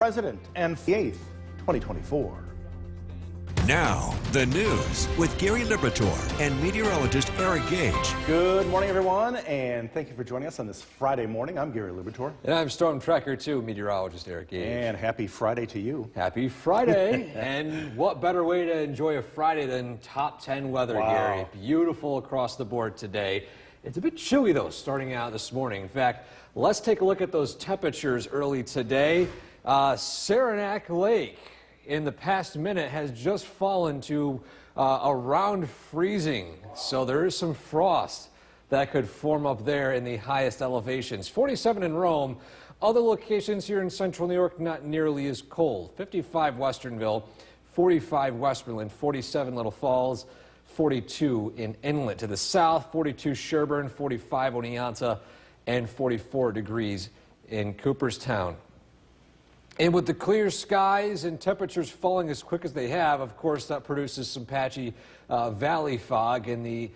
President and 8th, 2024. Now, the news with Gary Liberatore and meteorologist Eric Gage. Good morning, everyone, and thank you for joining us on this Friday morning. I'm Gary Liberatore. And I'm Storm Tracker 2, meteorologist Eric Gage. And happy Friday to you. Happy Friday. And what better way to enjoy a Friday than top 10 weather, Wow. Gary. Beautiful across the board today. It's a bit chilly, though, starting out this morning. In fact, let's take a look at those temperatures early today. Saranac Lake in the past minute has just fallen to around freezing, so there is some frost that could form up there in the highest elevations. 47 in Rome. Other locations here in central New York not nearly as cold. 55 Westernville, 45 Westmoreland, 47 Little Falls, 42 in Inlet. To the south, 42 Sherburne, 45 Oneonta, and 44 degrees in Cooperstown. And with the clear skies and temperatures falling as quick as they have, of course, that produces some patchy valley fog in the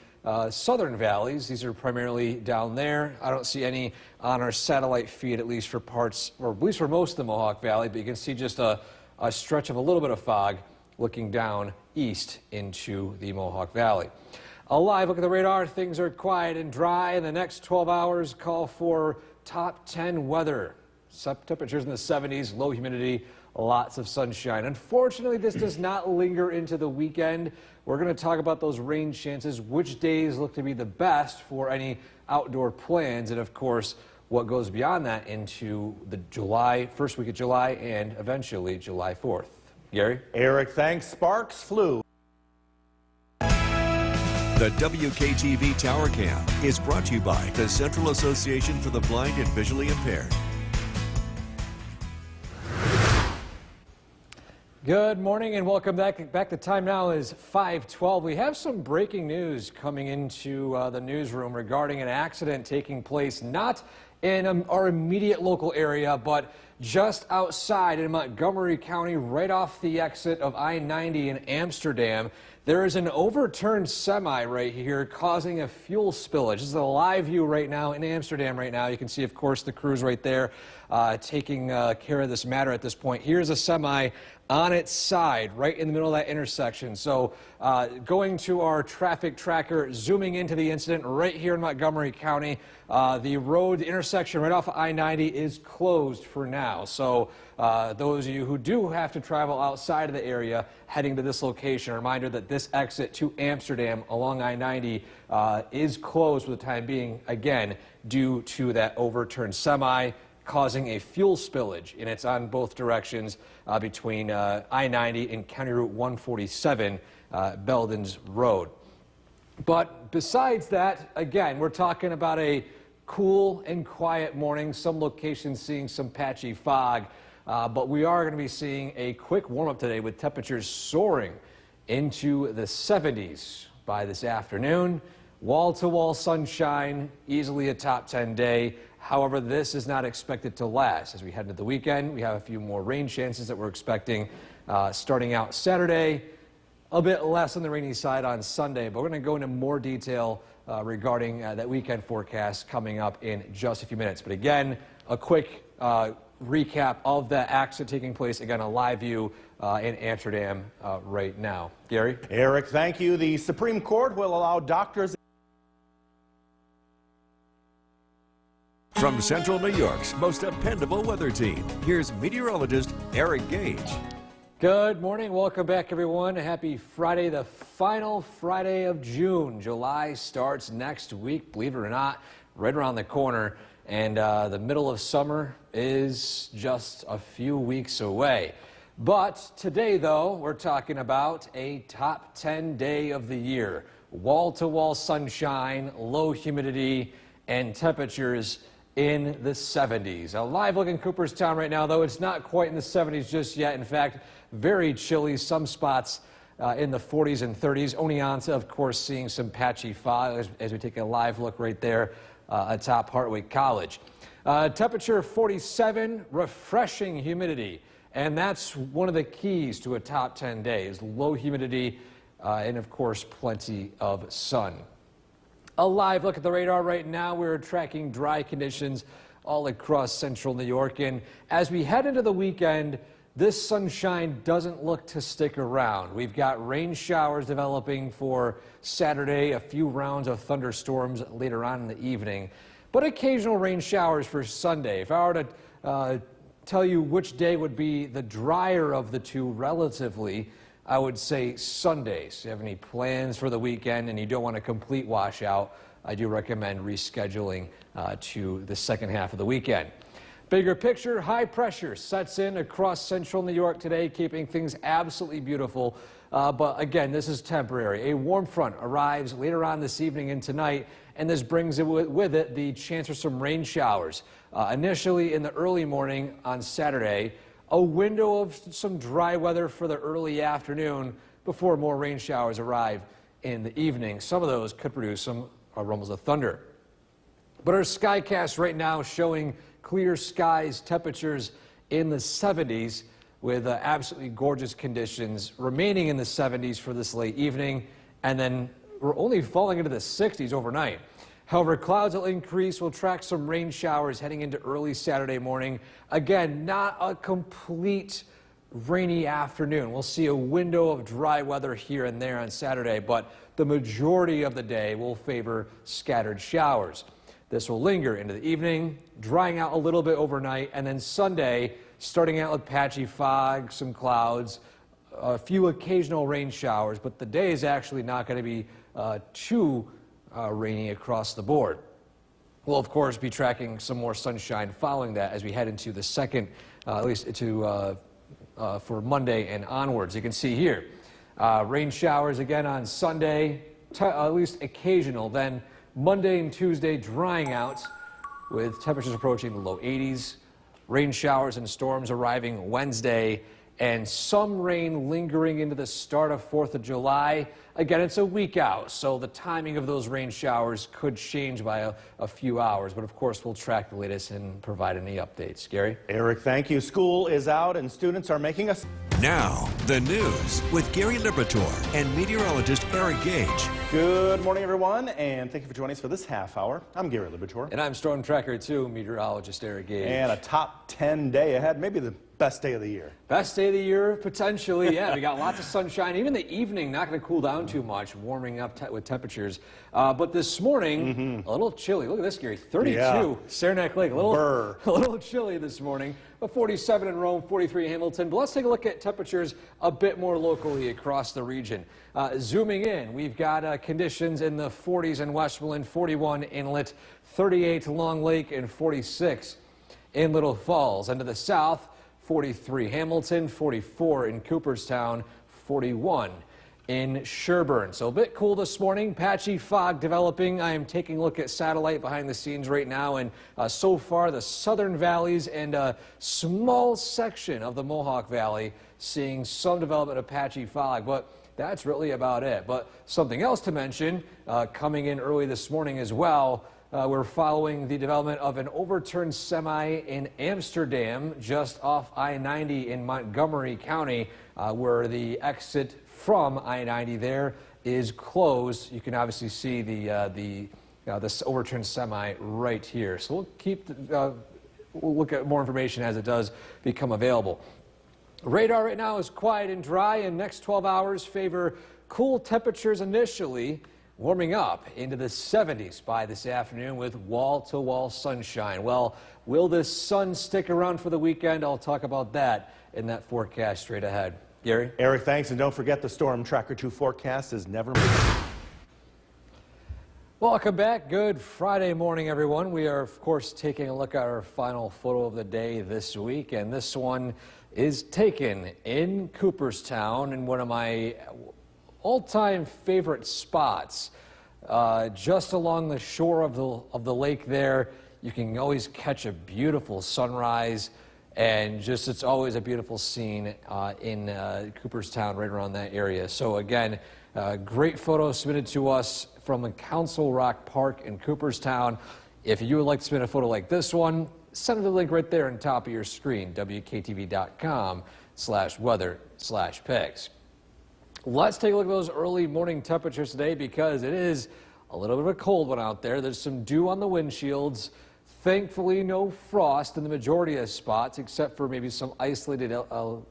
southern valleys. These are primarily down there. I don't see any on our satellite feed, at least for parts, or at least for most of the Mohawk Valley, but you can see just a stretch of a little bit of fog looking down east into the Mohawk Valley. A live look at the radar. Things are quiet and dry. In the next 12 hours, call for top 10 weather. Temperatures in the 70s, low humidity, lots of sunshine. Unfortunately, this does not linger into the weekend. We're going to talk about those rain chances, which days look to be the best for any outdoor plans, and of course, what goes beyond that into the first week of July, and eventually July 4th. Gary? Eric, thanks. Sparks flew. The WKTV Tower Cam is brought to you by the Central Association for the Blind and Visually Impaired. Good morning and welcome back. The time now is 5:12. We have some breaking news coming into the newsroom regarding an accident taking place not in our immediate local area, but just outside in Montgomery County, right off the exit of I-90 in Amsterdam. There is an overturned semi right here causing a fuel spillage. This is a live view right now in Amsterdam right now. You can see, of course, the crews right there taking care of this matter at this point. Here's a semi on its side, right in the middle of that intersection. So going to our traffic tracker, zooming into the incident right here in Montgomery County, the road intersection right off of I-90 is closed for now. So those of you who do have to travel outside of the area heading to this location, a reminder that this exit to Amsterdam along I-90 is closed for the time being, again, due to that overturned semi causing a fuel spillage, and it's on both directions between I-90 and County Route 147, Belden's Road. But besides that, again, we're talking about a cool and quiet morning, some locations seeing some patchy fog, but we are going to be seeing a quick warm-up today with temperatures soaring into the 70s by this afternoon. Wall-to-wall sunshine, easily a top 10 day. However, this is not expected to last. As we head into the weekend, we have a few more rain chances that we're expecting starting out Saturday. A bit less on the rainy side on Sunday, but we're going to go into more detail regarding that weekend forecast coming up in just a few minutes. But again, a quick recap of that accident taking place. Again, a live view in Amsterdam right now. Gary? Eric, thank you. The Supreme Court will allow doctors. From Central New York's most dependable weather team, here's meteorologist Eric Gage. Good morning. Welcome back, everyone. Happy Friday, the final Friday of June. July starts next week, believe it or not, right around the corner. And the middle of summer is just a few weeks away. But today, though, we're talking about a top 10 day of the year. Wall-to-wall sunshine, low humidity, and temperatures in the 70s. A live look in Cooperstown right now, though it's not quite in the 70s just yet. In fact, very chilly, some spots in the 40s and 30s. Oneonta, of course, seeing some patchy fog as we take a live look right there atop Hartwick College. Temperature 47, refreshing humidity. And that's one of the keys to a top 10 day is low humidity and, of course, plenty of sun. A live look at the radar right now. We're tracking dry conditions all across central New York. And as we head into the weekend, this sunshine doesn't look to stick around. We've got rain showers developing for Saturday, a few rounds of thunderstorms later on in the evening, but occasional rain showers for Sunday. If I were to tell you which day would be the drier of the two relatively, I would say Sunday. So if you have any plans for the weekend and you don't want a complete washout, I do recommend rescheduling to the second half of the weekend. Bigger picture, high pressure sets in across central New York today, keeping things absolutely beautiful. But again, this is temporary. A warm front arrives later on this evening and tonight, and this brings with it the chance for some rain showers. Initially in the early morning on Saturday, a window of some dry weather for the early afternoon before more rain showers arrive in the evening. Some of those could produce some rumbles of thunder. But our skycast right now showing clear skies, temperatures in the 70s with absolutely gorgeous conditions remaining in the 70s for this late evening, and then we're only falling into the 60s overnight. However, clouds will increase. We'll track some rain showers heading into early Saturday morning. Again, not a complete rainy afternoon. We'll see a window of dry weather here and there on Saturday, but the majority of the day will favor scattered showers. This will linger into the evening, drying out a little bit overnight, and then Sunday, starting out with patchy fog, some clouds, a few occasional rain showers, but the day is actually not going to be too rainy across the board. We'll, of course, be tracking some more sunshine following that as we head into the second, at least for Monday and onwards. You can see here, rain showers again on Sunday, at least occasional, then Monday and Tuesday drying out with temperatures approaching the low 80s. Rain showers and storms arriving Wednesday, and some rain lingering into the start of 4th of July. Again, it's a week out, so the timing of those rain showers could change by a few hours. But of course, we'll track the latest and provide any updates. Gary? Eric, thank you. School is out and students are making us. Now, the news with Gary Liberatore and meteorologist Eric Gage. Good morning, everyone, and thank you for joining us for this half hour. I'm Gary Liberatore. And I'm Storm Tracker 2, meteorologist Eric Gage. And a top 10 day ahead, maybe the best day of the year. Best day of the year, potentially, yeah. We got lots of sunshine. Even the evening, not going to cool down too much, warming up with temperatures. But this morning, a little chilly. Look at this, Gary, 32, Saranac Lake. A little chilly this morning. But 47 in Rome, 43 in Hamilton. But let's take a look at temperatures a bit more locally across the region. Zooming in, we've got conditions in the 40s in Westmoreland, 41 Inlet, 38 Long Lake, and 46 in Little Falls. And to the south, 43 Hamilton, 44 in Cooperstown, 41 in Sherburne. So a bit cool this morning, patchy fog developing. I am taking a look at satellite behind the scenes right now, and so far the southern valleys and a small section of the Mohawk Valley seeing some development of patchy fog, but that's really about it. But something else to mention coming in early this morning as well. We're following the development of an overturned semi in Amsterdam, just off I-90 in Montgomery County, where the exit from I-90 there is closed. You can obviously see this overturned semi right here. So we'll look at more information as it does become available. Radar right now is quiet and dry, and next 12 hours favor cool temperatures initially, warming up into the 70s by this afternoon with wall-to-wall sunshine. Well, will this sun stick around for the weekend? I'll talk about that in that forecast straight ahead. Gary? Eric, thanks. And don't forget the Storm Tracker 2 forecast is never moving. Welcome back. Good Friday morning, everyone. We are, of course, taking a look at our final photo of the day this week, and this one is taken in Cooperstown in one of my all-time favorite spots, just along the shore of the lake there. You can always catch a beautiful sunrise, and just it's always a beautiful scene in Cooperstown, right around that area. So again, great photo submitted to us from the Council Rock Park in Cooperstown. If you would like to submit a photo like this one, send the link right there on top of your screen, wktv.com/weather/pics. Let's take a look at those early morning temperatures today, because it is a little bit of a cold one out there. There's some dew on the windshields, Thankfully, no frost in the majority of spots, except for maybe some isolated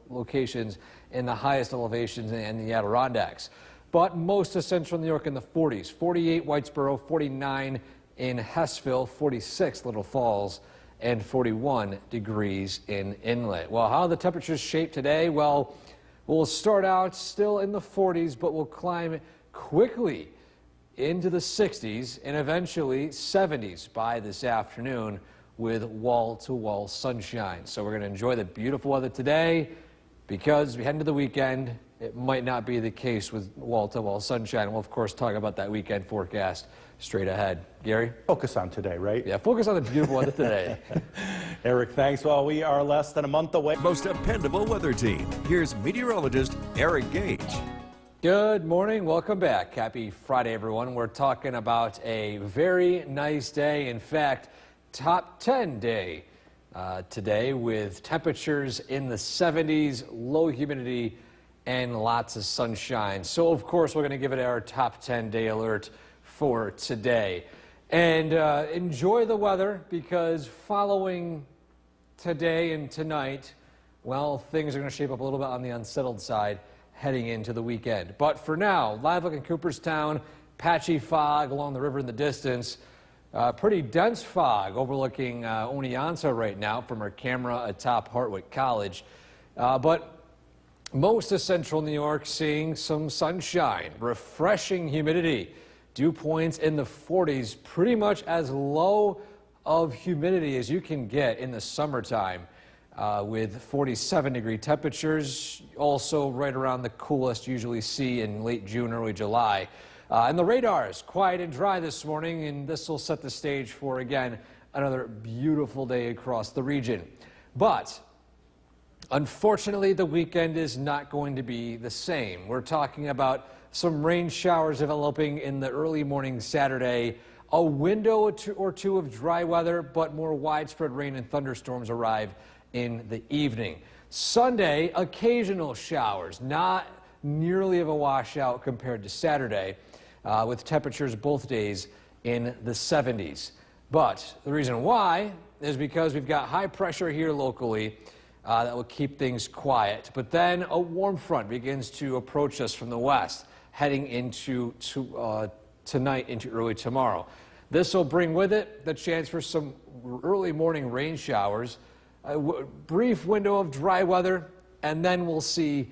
locations in the highest elevations in the Adirondacks. But most of central New York in the 40s, 48 Whitesboro, 49 in Hessville, 46 Little Falls, and 41 degrees in Inlet. Well, how are the temperatures shaped today? Well, we'll start out still in the 40s, but we'll climb quickly into the 60s and eventually 70s by this afternoon with wall-to-wall sunshine. So we're going to enjoy the beautiful weather today because we head into the weekend. It might not be the case with wall-to-wall sunshine. We'll, of course, talk about that weekend forecast straight ahead. Gary? Focus on today, right? Yeah, focus on the beautiful weather today. Eric, thanks. Well, we are less than a month away. Most dependable weather team. Here's meteorologist Eric Gage. Good morning. Welcome back. Happy Friday, everyone. We're talking about a very nice day. In fact, top 10 day today with temperatures in the 70s, low humidity, and lots of sunshine. So, of course, we're going to give it our top 10 day alert for today. And enjoy the weather because following today and tonight, well, things are going to shape up a little bit on the unsettled side heading into the weekend. But for now, live look in Cooperstown, patchy fog along the river in the distance. Pretty dense fog overlooking Oneonta right now from our camera atop Hartwick College. But most of central New York seeing some sunshine, refreshing humidity. Dew points in the 40s, pretty much as low of humidity as you can get in the summertime. With 47-degree temperatures, also right around the coolest you usually see in late June, early July. And the radar is quiet and dry this morning, and this will set the stage for, again, another beautiful day across the region. But unfortunately, the weekend is not going to be the same. We're talking about some rain showers developing in the early morning Saturday, a window or two of dry weather, but more widespread rain and thunderstorms arrive in the evening. Sunday, occasional showers, not nearly of a washout compared to Saturday, with temperatures both days in the 70s. But the reason why is because we've got high pressure here locally that will keep things quiet. But then a warm front begins to approach us from the west, heading into tonight into early tomorrow. This will bring with it the chance for some early morning rain showers, a brief window of dry weather, and then we'll see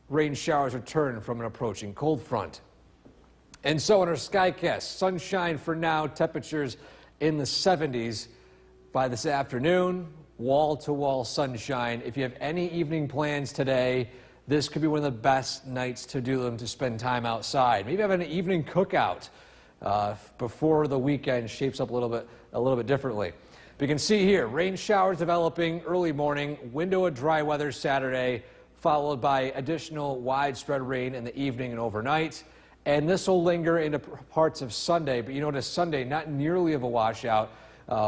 rain showers return from an approaching cold front. And so in our Skycast, sunshine for now, temperatures in the 70s by this afternoon, wall-to-wall sunshine. If you have any evening plans today, this could be one of the best nights to do them, to spend time outside. Maybe have an evening cookout before the weekend shapes up a little bit differently. But you can see here, rain showers developing early morning, window of dry weather Saturday, followed by additional widespread rain in the evening and overnight. And this will linger into parts of Sunday, but you notice Sunday, not nearly of a washout,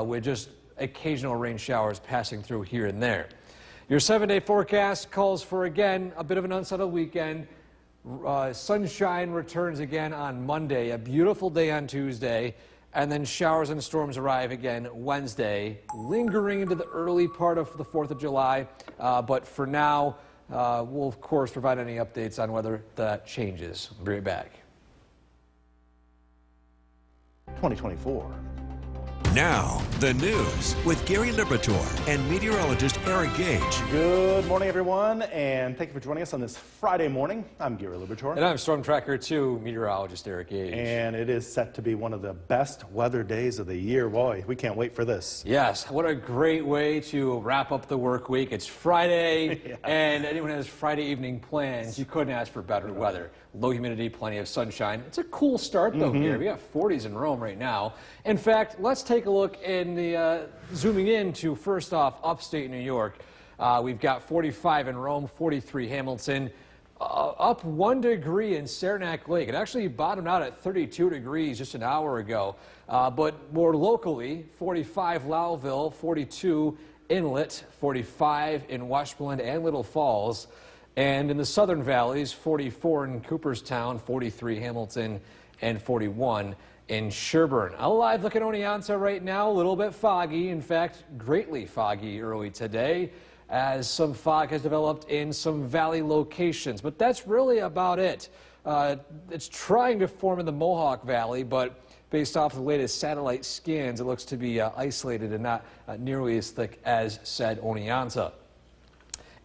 with just occasional rain showers passing through here and there. Your 7-day forecast calls for, again, a bit of an unsettled weekend. Sunshine returns again on Monday, a beautiful day on Tuesday, and then showers and storms arrive again Wednesday, lingering into the early part of the 4th of July. But for now, we'll, of course, provide any updates on whether that changes. We'll be right back. 2024. Now, the news with Gary Liberatore and meteorologist Eric Gage. Good morning, everyone, and thank you for joining us on this Friday morning. I'm Gary Liberatore. And I'm Storm Tracker 2 meteorologist Eric Gage. And it is set to be one of the best weather days of the year. Boy, we can't wait for this. Yes, what a great way to wrap up the work week. It's Friday, yeah. And anyone who has Friday evening plans, you couldn't ask for better weather. Low humidity, plenty of sunshine. It's a cool start, though, Gary. We got 40s in Rome right now. In fact, let's take a look in the zooming in to, first off, upstate New York. We've got 45 in Rome, 43 Hamilton, up 1 degree in Saranac Lake. It actually bottomed out at 32 degrees just an hour ago. But more locally, 45 Lowville, 42 Inlet, 45 in Washburn and Little Falls. And in the southern valleys, 44 in Cooperstown, 43 Hamilton, and 41 in Sherburne. A live look at Oneonta right now, a little bit foggy, in fact, greatly foggy early today as some fog has developed in some valley locations, but that's really about it. It's trying to form in the Mohawk Valley, but based off the latest satellite scans, it looks to be isolated and not nearly as thick as said Oneonta.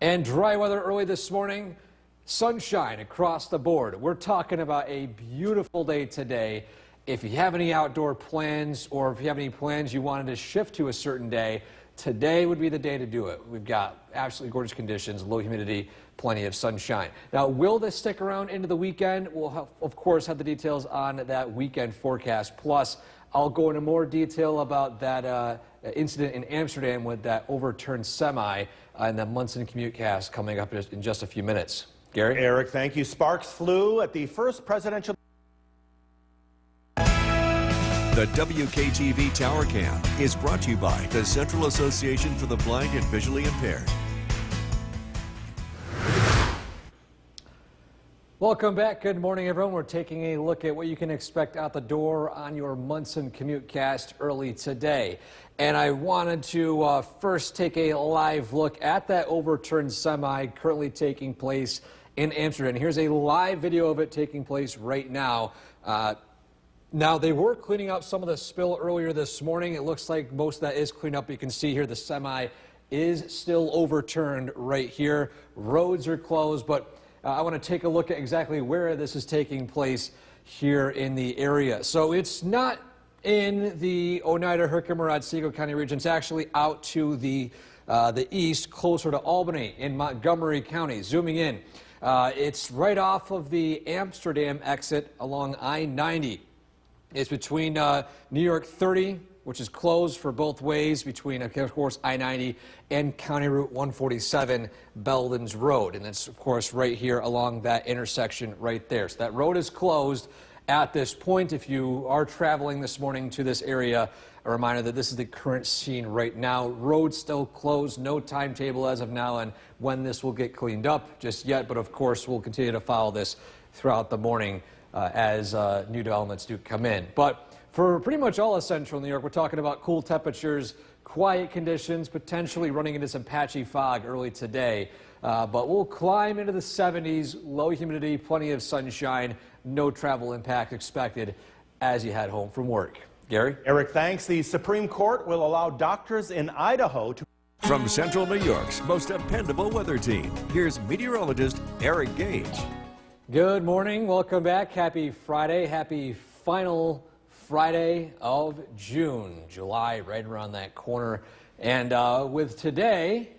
And dry weather early this morning, sunshine across the board. We're talking about a beautiful day today. If you have any outdoor plans or if you have any plans you wanted to shift to a certain day, today would be the day to do it. We've got absolutely gorgeous conditions, low humidity, plenty of sunshine. Now, will this stick around into the weekend? We'll, of course, have the details on that weekend forecast. Plus, I'll go into more detail about that incident in Amsterdam with that overturned semi and the Munson CommuteCast coming up in just a few minutes. Gary? Eric, thank you. Sparks flew at the first presidential. The WKTV Tower Cam is brought to you by the Central Association for the Blind and Visually Impaired. Welcome back. Good morning, everyone. We're taking a look at what you can expect out the door on your Munson CommuteCast early today. And I wanted to first take a live look at that overturned semi currently taking place in Amsterdam. Here's a live video of it taking place right now. Now, they were cleaning up some of the spill earlier this morning. It looks like most of that is cleaned up. You can see here the semi is still overturned right here. Roads are closed, but I want to take a look at exactly where this is taking place here in the area. So it's not in the Oneida, Herkimer, Otsego County region. It's actually out to the east, closer to Albany in Montgomery County. Zooming in, it's right off of the Amsterdam exit along I-90. It's between New York 30, which is closed for both ways, between, of course, I-90 and County Route 147, Belden's Road. And it's, of course, right here along that intersection right there. So that road is closed at this point. If you are traveling this morning to this area, a reminder that this is the current scene right now. Road still closed, no timetable as of now on when this will get cleaned up just yet. But, of course, we'll continue to follow this throughout the morning as new developments do come in. But for pretty much all of central New York, we're talking about cool temperatures, quiet conditions, potentially running into some patchy fog early today. But we'll climb into the 70s, low humidity, plenty of sunshine, no travel impact expected as you head home from work. Gary? Eric, thanks. The Supreme Court will allow doctors in Idaho to. From Central New York's most dependable weather team, here's meteorologist Eric Gage. Good morning. Welcome back. Happy Friday. Happy final Friday of June. July right around that corner. And with today,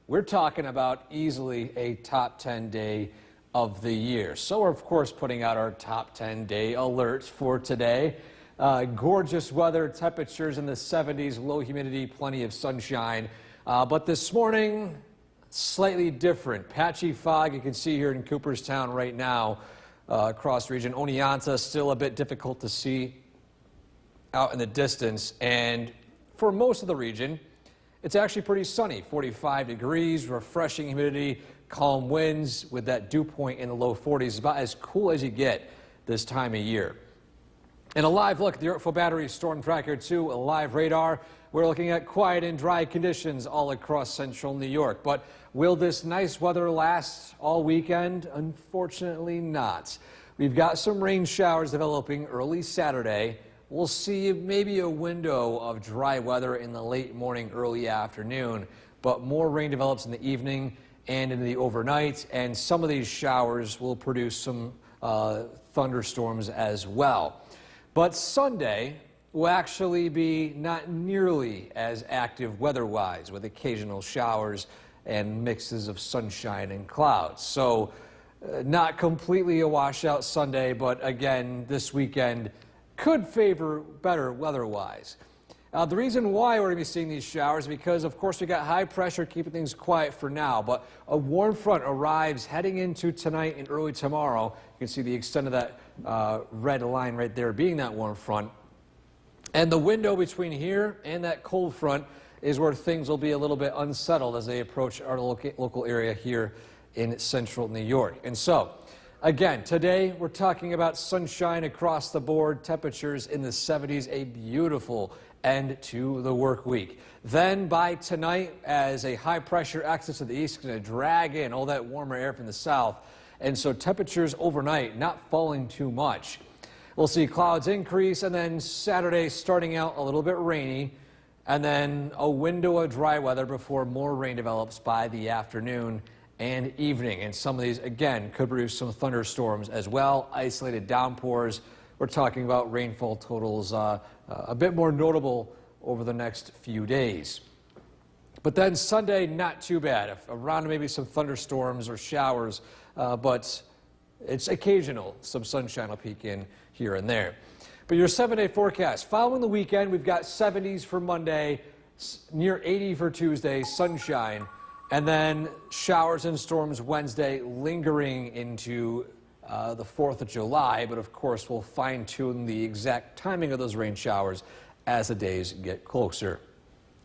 we're talking about easily a top 10 day of the year. So we're, of course, putting out our top 10 day alerts for today. Gorgeous weather, temperatures in the 70s, low humidity, plenty of sunshine. But this morning, slightly different. Patchy fog you can see here in Cooperstown right now across the region. Oneonta still a bit difficult to see out in the distance. And for most of the region, it's actually pretty sunny. 45 degrees, refreshing humidity, calm winds with that dew point in the low 40s. It's about as cool as you get this time of year. And a live look at the Yorkville Battery Storm Tracker 2, a live radar. We're looking at quiet and dry conditions all across central New York. But will this nice weather last all weekend? Unfortunately not. We've got some rain showers developing early Saturday. We'll see maybe a window of dry weather in the late morning, early afternoon. But more rain develops in the evening and in the overnight. And some of these showers will produce some thunderstorms as well. But Sunday will actually be not nearly as active weather-wise, with occasional showers and mixes of sunshine and clouds. So not completely a washout Sunday, but again, this weekend could favor better weather-wise. The reason why we're going to be seeing these showers is because, of course, we got high pressure keeping things quiet for now, but a warm front arrives heading into tonight and early tomorrow. You can see the extent of that red line right there being that warm front. And the window between here and that cold front is where things will be a little bit unsettled as they approach our local area here in central New York. And so Again, today we're talking about sunshine across the board, temperatures in the 70s, a beautiful end to the work week. Then by tonight, as a high pressure axis to the east is going to drag in all that warmer air from the south, and so temperatures overnight not falling too much. We'll see clouds increase, and then Saturday starting out a little bit rainy, and then a window of dry weather before more rain develops by the afternoon and evening. And some of these, again, could produce some thunderstorms as well, isolated downpours. We're talking about rainfall totals a bit more notable over the next few days. But then Sunday, not too bad. Around maybe some thunderstorms or showers, but it's occasional. Some sunshine will peek in here and there. But your 7-day forecast. Following the weekend, we've got 70s for Monday, near 80 for Tuesday, sunshine. And then showers and storms Wednesday, lingering into the 4th of July. But of course, we'll fine-tune the exact timing of those rain showers as the days get closer.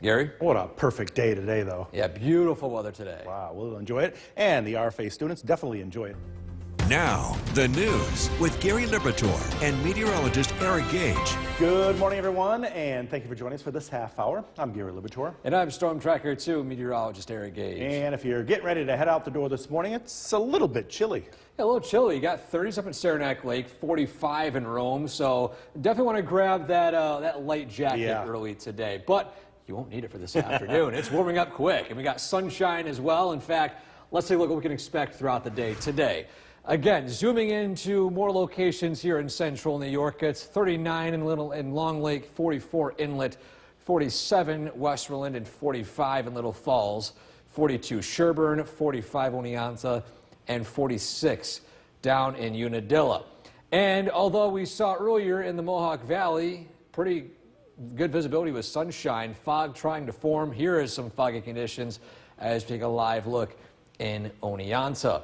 Gary? What a perfect day today, though. Yeah, beautiful weather today. Wow, we'll enjoy it. And the RFA students definitely enjoy it. Now, the news with Gary Liberatore and meteorologist Eric Gage. Good morning, everyone, and thank you for joining us for this half hour. I'm Gary Liberatore. And I'm Storm Tracker 2, meteorologist Eric Gage. And if you're getting ready to head out the door this morning, it's a little bit chilly. Yeah, a little chilly. You got 30s up in Saranac Lake, 45 in Rome, so definitely want to grab that light jacket early today. But you won't need it for this afternoon. It's warming up quick, and we got sunshine as well. In fact, let's take a look at what we can expect throughout the day today. Again, zooming into more locations here in central New York, it's 39 in Long Lake, 44 Inlet, 47 Westmoreland, and 45 in Little Falls, 42 Sherburne, 45 Oneonta, and 46 down in Unadilla. And although we saw earlier in the Mohawk Valley, pretty good visibility with sunshine, fog trying to form. Here is some foggy conditions as we take a live look in Oneonta.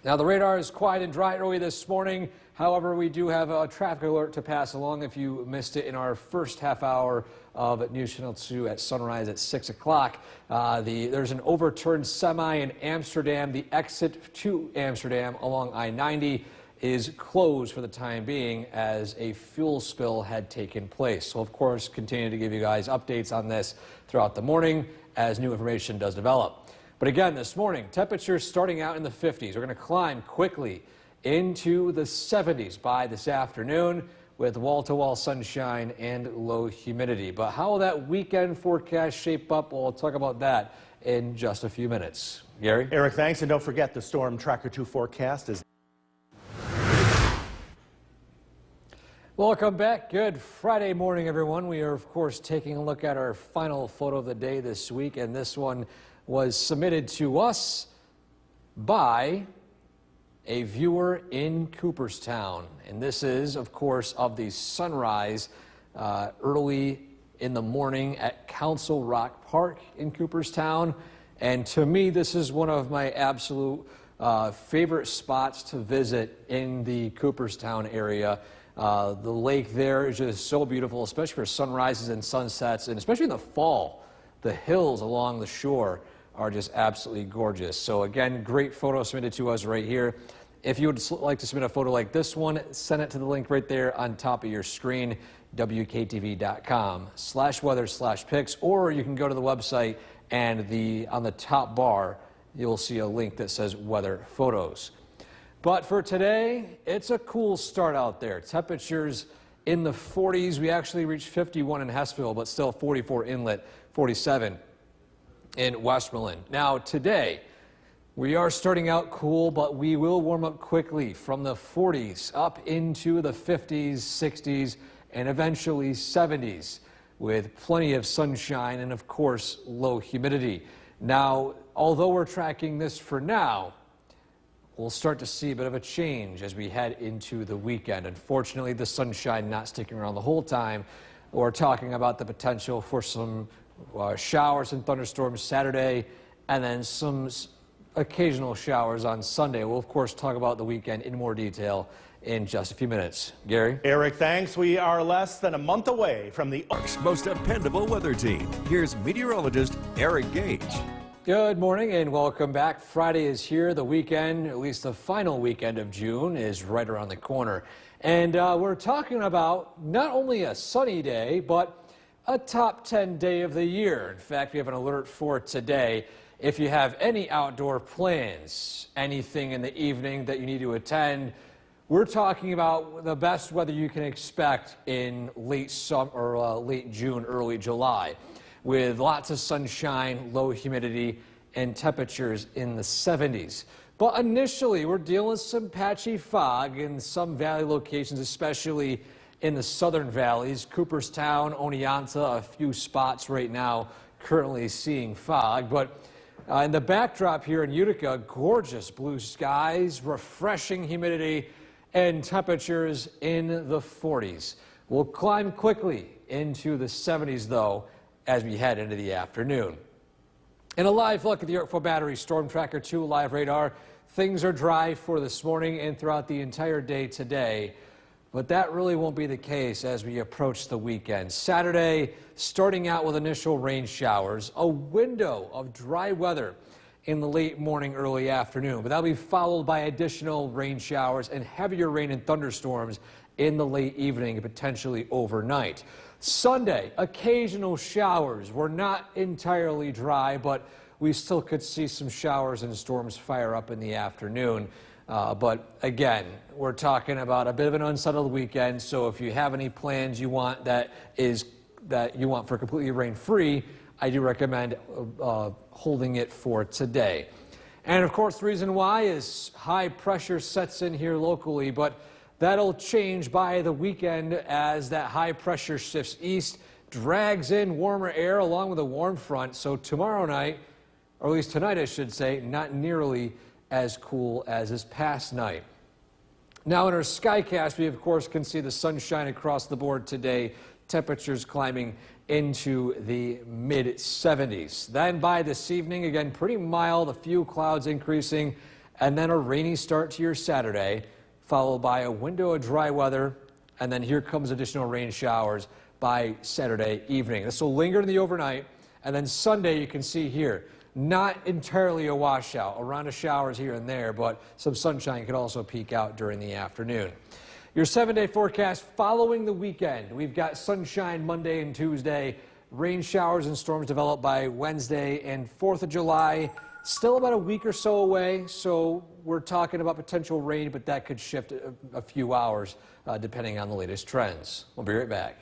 Now, the radar is quiet and dry early this morning. However, we do have a traffic alert to pass along if you missed it in our first half hour of News Channel 2 at sunrise at 6 o'clock. There's an overturned semi in Amsterdam. The exit to Amsterdam along I-90 is closed for the time being as a fuel spill had taken place. So, of course, continue to give you guys updates on this throughout the morning as new information does develop. But again, this morning, temperatures starting out in the 50s. We're going to climb quickly into the 70s by this afternoon with wall-to-wall sunshine and low humidity. But how will that weekend forecast shape up? Well, we'll talk about that in just a few minutes. Gary? Eric, thanks. And don't forget the Storm Tracker 2 forecast is... Welcome back. Good Friday morning, everyone. We are, of course, taking a look at our final photo of the day this week, and this one was submitted to us by a viewer in Cooperstown. And this is, of course, of the sunrise early in the morning at Council Rock Park in Cooperstown. And to me, this is one of my absolute favorite spots to visit in the Cooperstown area. The lake there is just so beautiful, especially for sunrises and sunsets, and especially in the fall. The hills along the shore are just absolutely gorgeous. So again, great photo submitted to us right here. If you would like to submit a photo like this one, send it to the link right there on top of your screen, WKTV.com/weather/pics, or you can go to the website and on the top bar, you'll see a link that says weather photos. But for today, it's a cool start out there. Temperatures in the 40s. We actually reached 51 in Hessville, but still 44 Inlet, 47 in Westmoreland. Now today, we are starting out cool, but we will warm up quickly from the 40s up into the 50s, 60s, and eventually 70s with plenty of sunshine and, of course, low humidity. Now, although we're tracking this for now, we'll start to see a bit of a change as we head into the weekend. Unfortunately, the sunshine not sticking around the whole time. We're talking about the potential for some showers and thunderstorms Saturday, and then some occasional showers on Sunday. We'll, of course, talk about the weekend in more detail in just a few minutes. Gary? Eric, thanks. We are less than a month away from the... Most dependable weather team. Here's meteorologist Eric Gage. Good morning and welcome back. Friday is here. The weekend, at least the final weekend of June, is right around the corner. And we're talking about not only a sunny day, but a top 10 day of the year. In fact, we have an alert for today. If you have any outdoor plans, anything in the evening that you need to attend, we're talking about the best weather you can expect in late summer or late June, early July, with lots of sunshine, low humidity, and temperatures in the 70s. But initially, we're dealing with some patchy fog in some valley locations, especially in the southern valleys. Cooperstown, Oneonta, a few spots right now currently seeing fog. But in the backdrop here in Utica, gorgeous blue skies, refreshing humidity, and temperatures in the 40s. We'll climb quickly into the 70s, though, as we head into the afternoon. In a live look at the Yorkville Battery Storm Tracker 2 live radar, things are dry for this morning and throughout the entire day today. But that really won't be the case as we approach the weekend. Saturday, starting out with initial rain showers, a window of dry weather in the late morning, early afternoon. But that'll be followed by additional rain showers and heavier rain and thunderstorms in the late evening and potentially overnight. Sunday, occasional showers. We're not entirely dry, but we still could see some showers and storms fire up in the afternoon. But again, we're talking about a bit of an unsettled weekend, so if you have any plans you want that you want for completely rain-free, I do recommend holding it for today. And of course, the reason why is high pressure sets in here locally, but that'll change by the weekend as that high pressure shifts east, drags in warmer air along with a warm front. So tomorrow night, or at least tonight I should say, not nearly as cool as this past night. Now in our Skycast, we of course can see the sunshine across the board today. Temperatures climbing into the mid-70s. Then by this evening, again, pretty mild, a few clouds increasing, and then a rainy start to your Saturday, followed by a window of dry weather, and then here comes additional rain showers by Saturday evening. This will linger in the overnight, and then Sunday you can see here, not entirely a washout, a round of showers here and there, but some sunshine could also peek out during the afternoon. Your 7-day forecast following the weekend. We've got sunshine Monday and Tuesday, rain showers and storms develop by Wednesday and 4th of July. Still about a week or so away, so we're talking about potential rain, but that could shift a few hours depending on the latest trends. We'll be right back.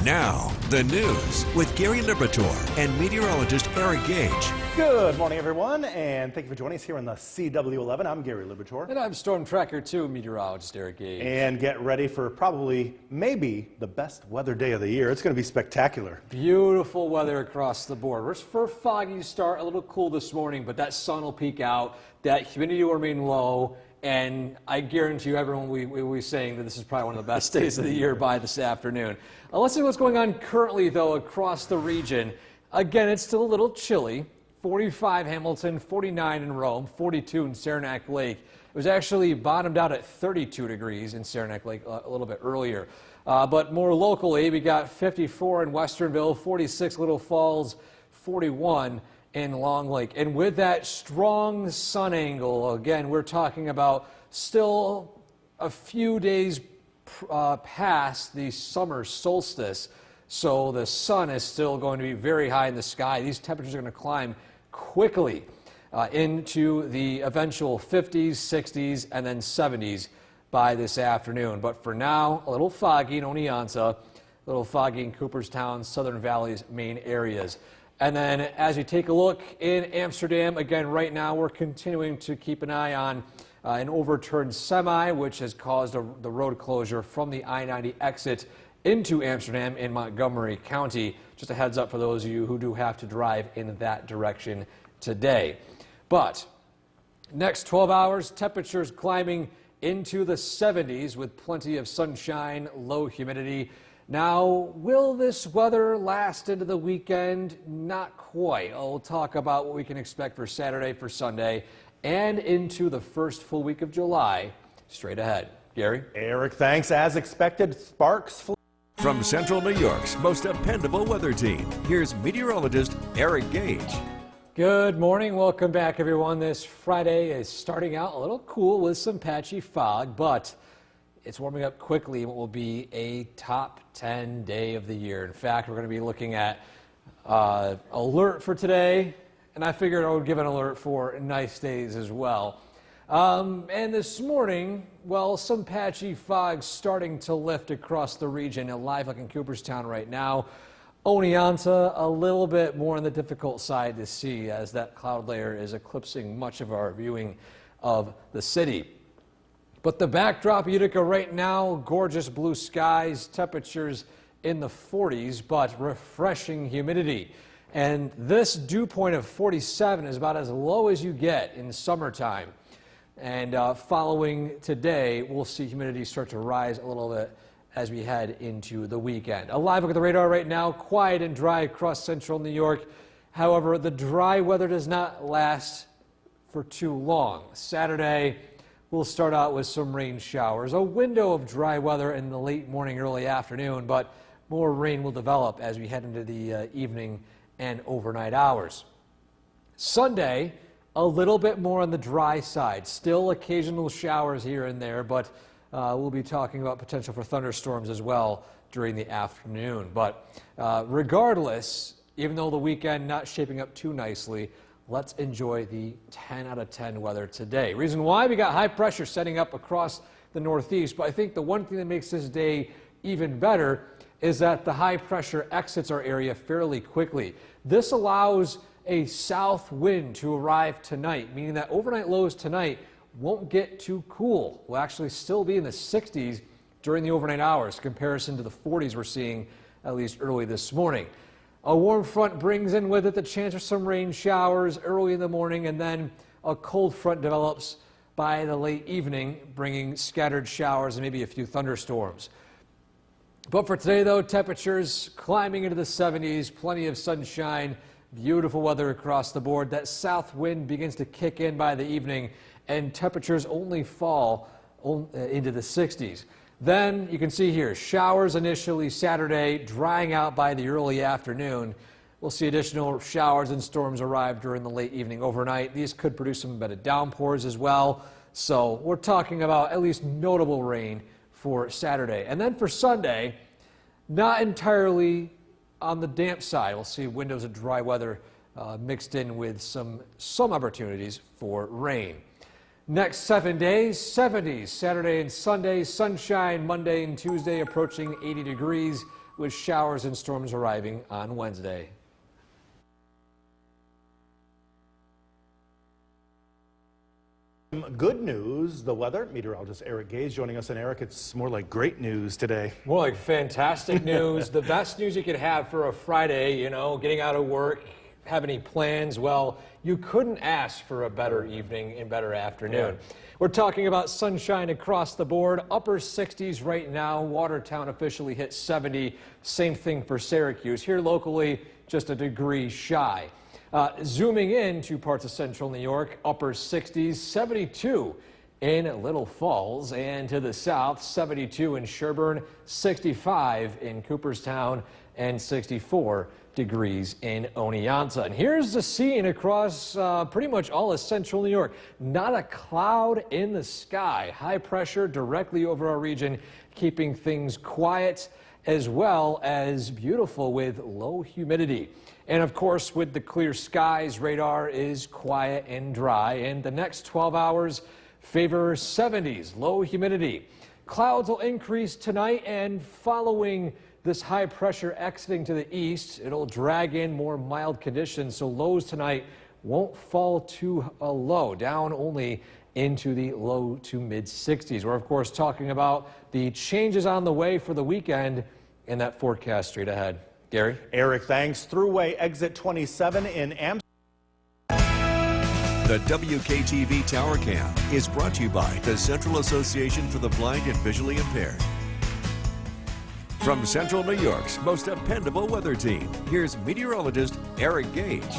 Now, the news with Gary Liberatore and meteorologist Eric Gage. Good morning, everyone, and thank you for joining us here on the CW11. I'm Gary Liberatore. And I'm Storm Tracker 2 meteorologist Eric Gage. And get ready for probably, maybe, the best weather day of the year. It's going to be spectacular. Beautiful weather across the board. We're for a foggy start, a little cool this morning, but that sun will peak out, that humidity will remain low, and I guarantee you everyone will be saying that this is probably one of the best days of the year by this afternoon. Let's see what's going on currently, though, across the region. Again, it's still a little chilly. 45 Hamilton, 49 in Rome, 42 in Saranac Lake. It was actually bottomed out at 32 degrees in Saranac Lake a little bit earlier. But more locally, we got 54 in Westernville, 46 Little Falls, 41 in Long Lake. And with that strong sun angle, again, we're talking about still a few days past the summer solstice. So the sun is still going to be very high in the sky. These temperatures are going to climb quickly into the eventual 50s, 60s, and then 70s by this afternoon. But for now, a little foggy in Oneonta, a little foggy in Cooperstown, Southern Valley's main areas. And then as you take a look in Amsterdam, again, right now we're continuing to keep an eye on an overturned semi, which has caused the road closure from the I-90 exit into Amsterdam in Montgomery County. Just a heads up for those of you who do have to drive in that direction today. But next 12 hours, temperatures climbing into the 70s with plenty of sunshine, low humidity. Now, will this weather last into the weekend? Not quite. We'll talk about what we can expect for Saturday, for Sunday, and into the first full week of July straight ahead. Gary? Eric, thanks. As expected, sparks flew. From Central New York's most dependable weather team, here's meteorologist Eric Gage. Good morning. Welcome back, everyone. This Friday is starting out a little cool with some patchy fog, but it's warming up quickly in what will be a top 10 day of the year. In fact, we're going to be looking at alert for today, and I figured I would give an alert for nice days as well. And this morning, well, some patchy fog starting to lift across the region. Live like in Cooperstown right now. Oneonta, a little bit more on the difficult side to see as that cloud layer is eclipsing much of our viewing of the city. But the backdrop, Utica right now, gorgeous blue skies, temperatures in the 40s, but refreshing humidity. And this dew point of 47 is about as low as you get in summertime. And following today, we'll see humidity start to rise a little bit as we head into the weekend. A live look at the radar right now, quiet and dry across central New York. However, the dry weather does not last for too long. Saturday, we'll start out with some rain showers, a window of dry weather in the late morning, early afternoon, but more rain will develop as we head into the evening and overnight hours. Sunday, a little bit more on the dry side. Still occasional showers here and there, but we'll be talking about potential for thunderstorms as well during the afternoon. But regardless, even though the weekend not shaping up too nicely, let's enjoy the 10 out of 10 weather today. Reason why? We got high pressure setting up across the northeast, but I think the one thing that makes this day even better is that the high pressure exits our area fairly quickly. This allows a south wind to arrive tonight, meaning that overnight lows tonight won't get too cool. We'll actually still be in the 60s during the overnight hours, in comparison to the 40s we're seeing at least early this morning. A warm front brings in with it the chance for some rain showers early in the morning, and then a cold front develops by the late evening, bringing scattered showers and maybe a few thunderstorms. But for today, though, temperatures climbing into the 70s, plenty of sunshine, beautiful weather across the board. That south wind begins to kick in by the evening, and temperatures only fall into the 60s. Then you can see here, showers initially Saturday, drying out by the early afternoon. We'll see additional showers and storms arrive during the late evening overnight. These could produce some embedded downpours as well. So we're talking about at least notable rain for Saturday. And then for Sunday, not entirely on the damp side. We'll see windows of dry weather mixed in with some opportunities for rain. Next 7 days, 70s, Saturday and Sunday, sunshine Monday and Tuesday approaching 80 degrees with showers and storms arriving on Wednesday. Good news, the weather. Meteorologist Eric Gage joining us. And Eric, it's more like great news today. More like fantastic news. The best news you could have for a Friday, you know, getting out of work, have any plans? Well, you couldn't ask for a better evening and better afternoon. Yeah. We're talking about sunshine across the board, upper 60s right now. Watertown officially hit 70. Same thing for Syracuse. Here locally, just a degree shy. Zooming in to parts of central New York, upper 60s, 72 in Little Falls, and to the south, 72 in Sherburne, 65 in Cooperstown, and 64 degrees in Oneonta. And here's the scene across pretty much all of central New York. Not a cloud in the sky. High pressure directly over our region, keeping things quiet as well as beautiful with low humidity. And of course, with the clear skies, radar is quiet and dry. And the next 12 hours favor 70s, low humidity. Clouds will increase tonight, and following this high pressure exiting to the east, it'll drag in more mild conditions. So lows tonight won't fall too low, down only into the low to mid 60s. We're of course talking about the changes on the way for the weekend in that forecast straight ahead. Gary? Eric, thanks. Thruway exit 27 in Amsterdam. The WKTV Tower Cam is brought to you by the Central Association for the Blind and Visually Impaired. From Central New York's most dependable weather team, here's meteorologist Eric Gage.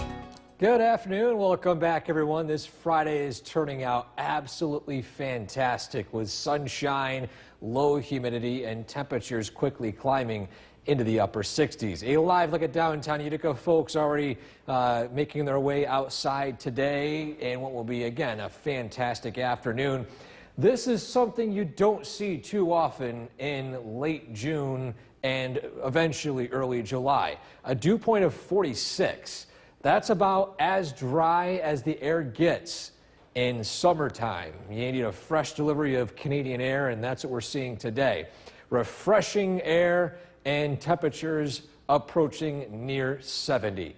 Good afternoon. Welcome back, everyone. This Friday is turning out absolutely fantastic with sunshine, low humidity and temperatures quickly climbing into the upper 60s. A live look at downtown Utica. Folks already making their way outside today and what will be, again, a fantastic afternoon. This is something you don't see too often in late June and eventually early July. A dew point of 46. That's about as dry as the air gets in summertime. You need a fresh delivery of Canadian air, and that's what we're seeing today. Refreshing air and temperatures approaching near 70.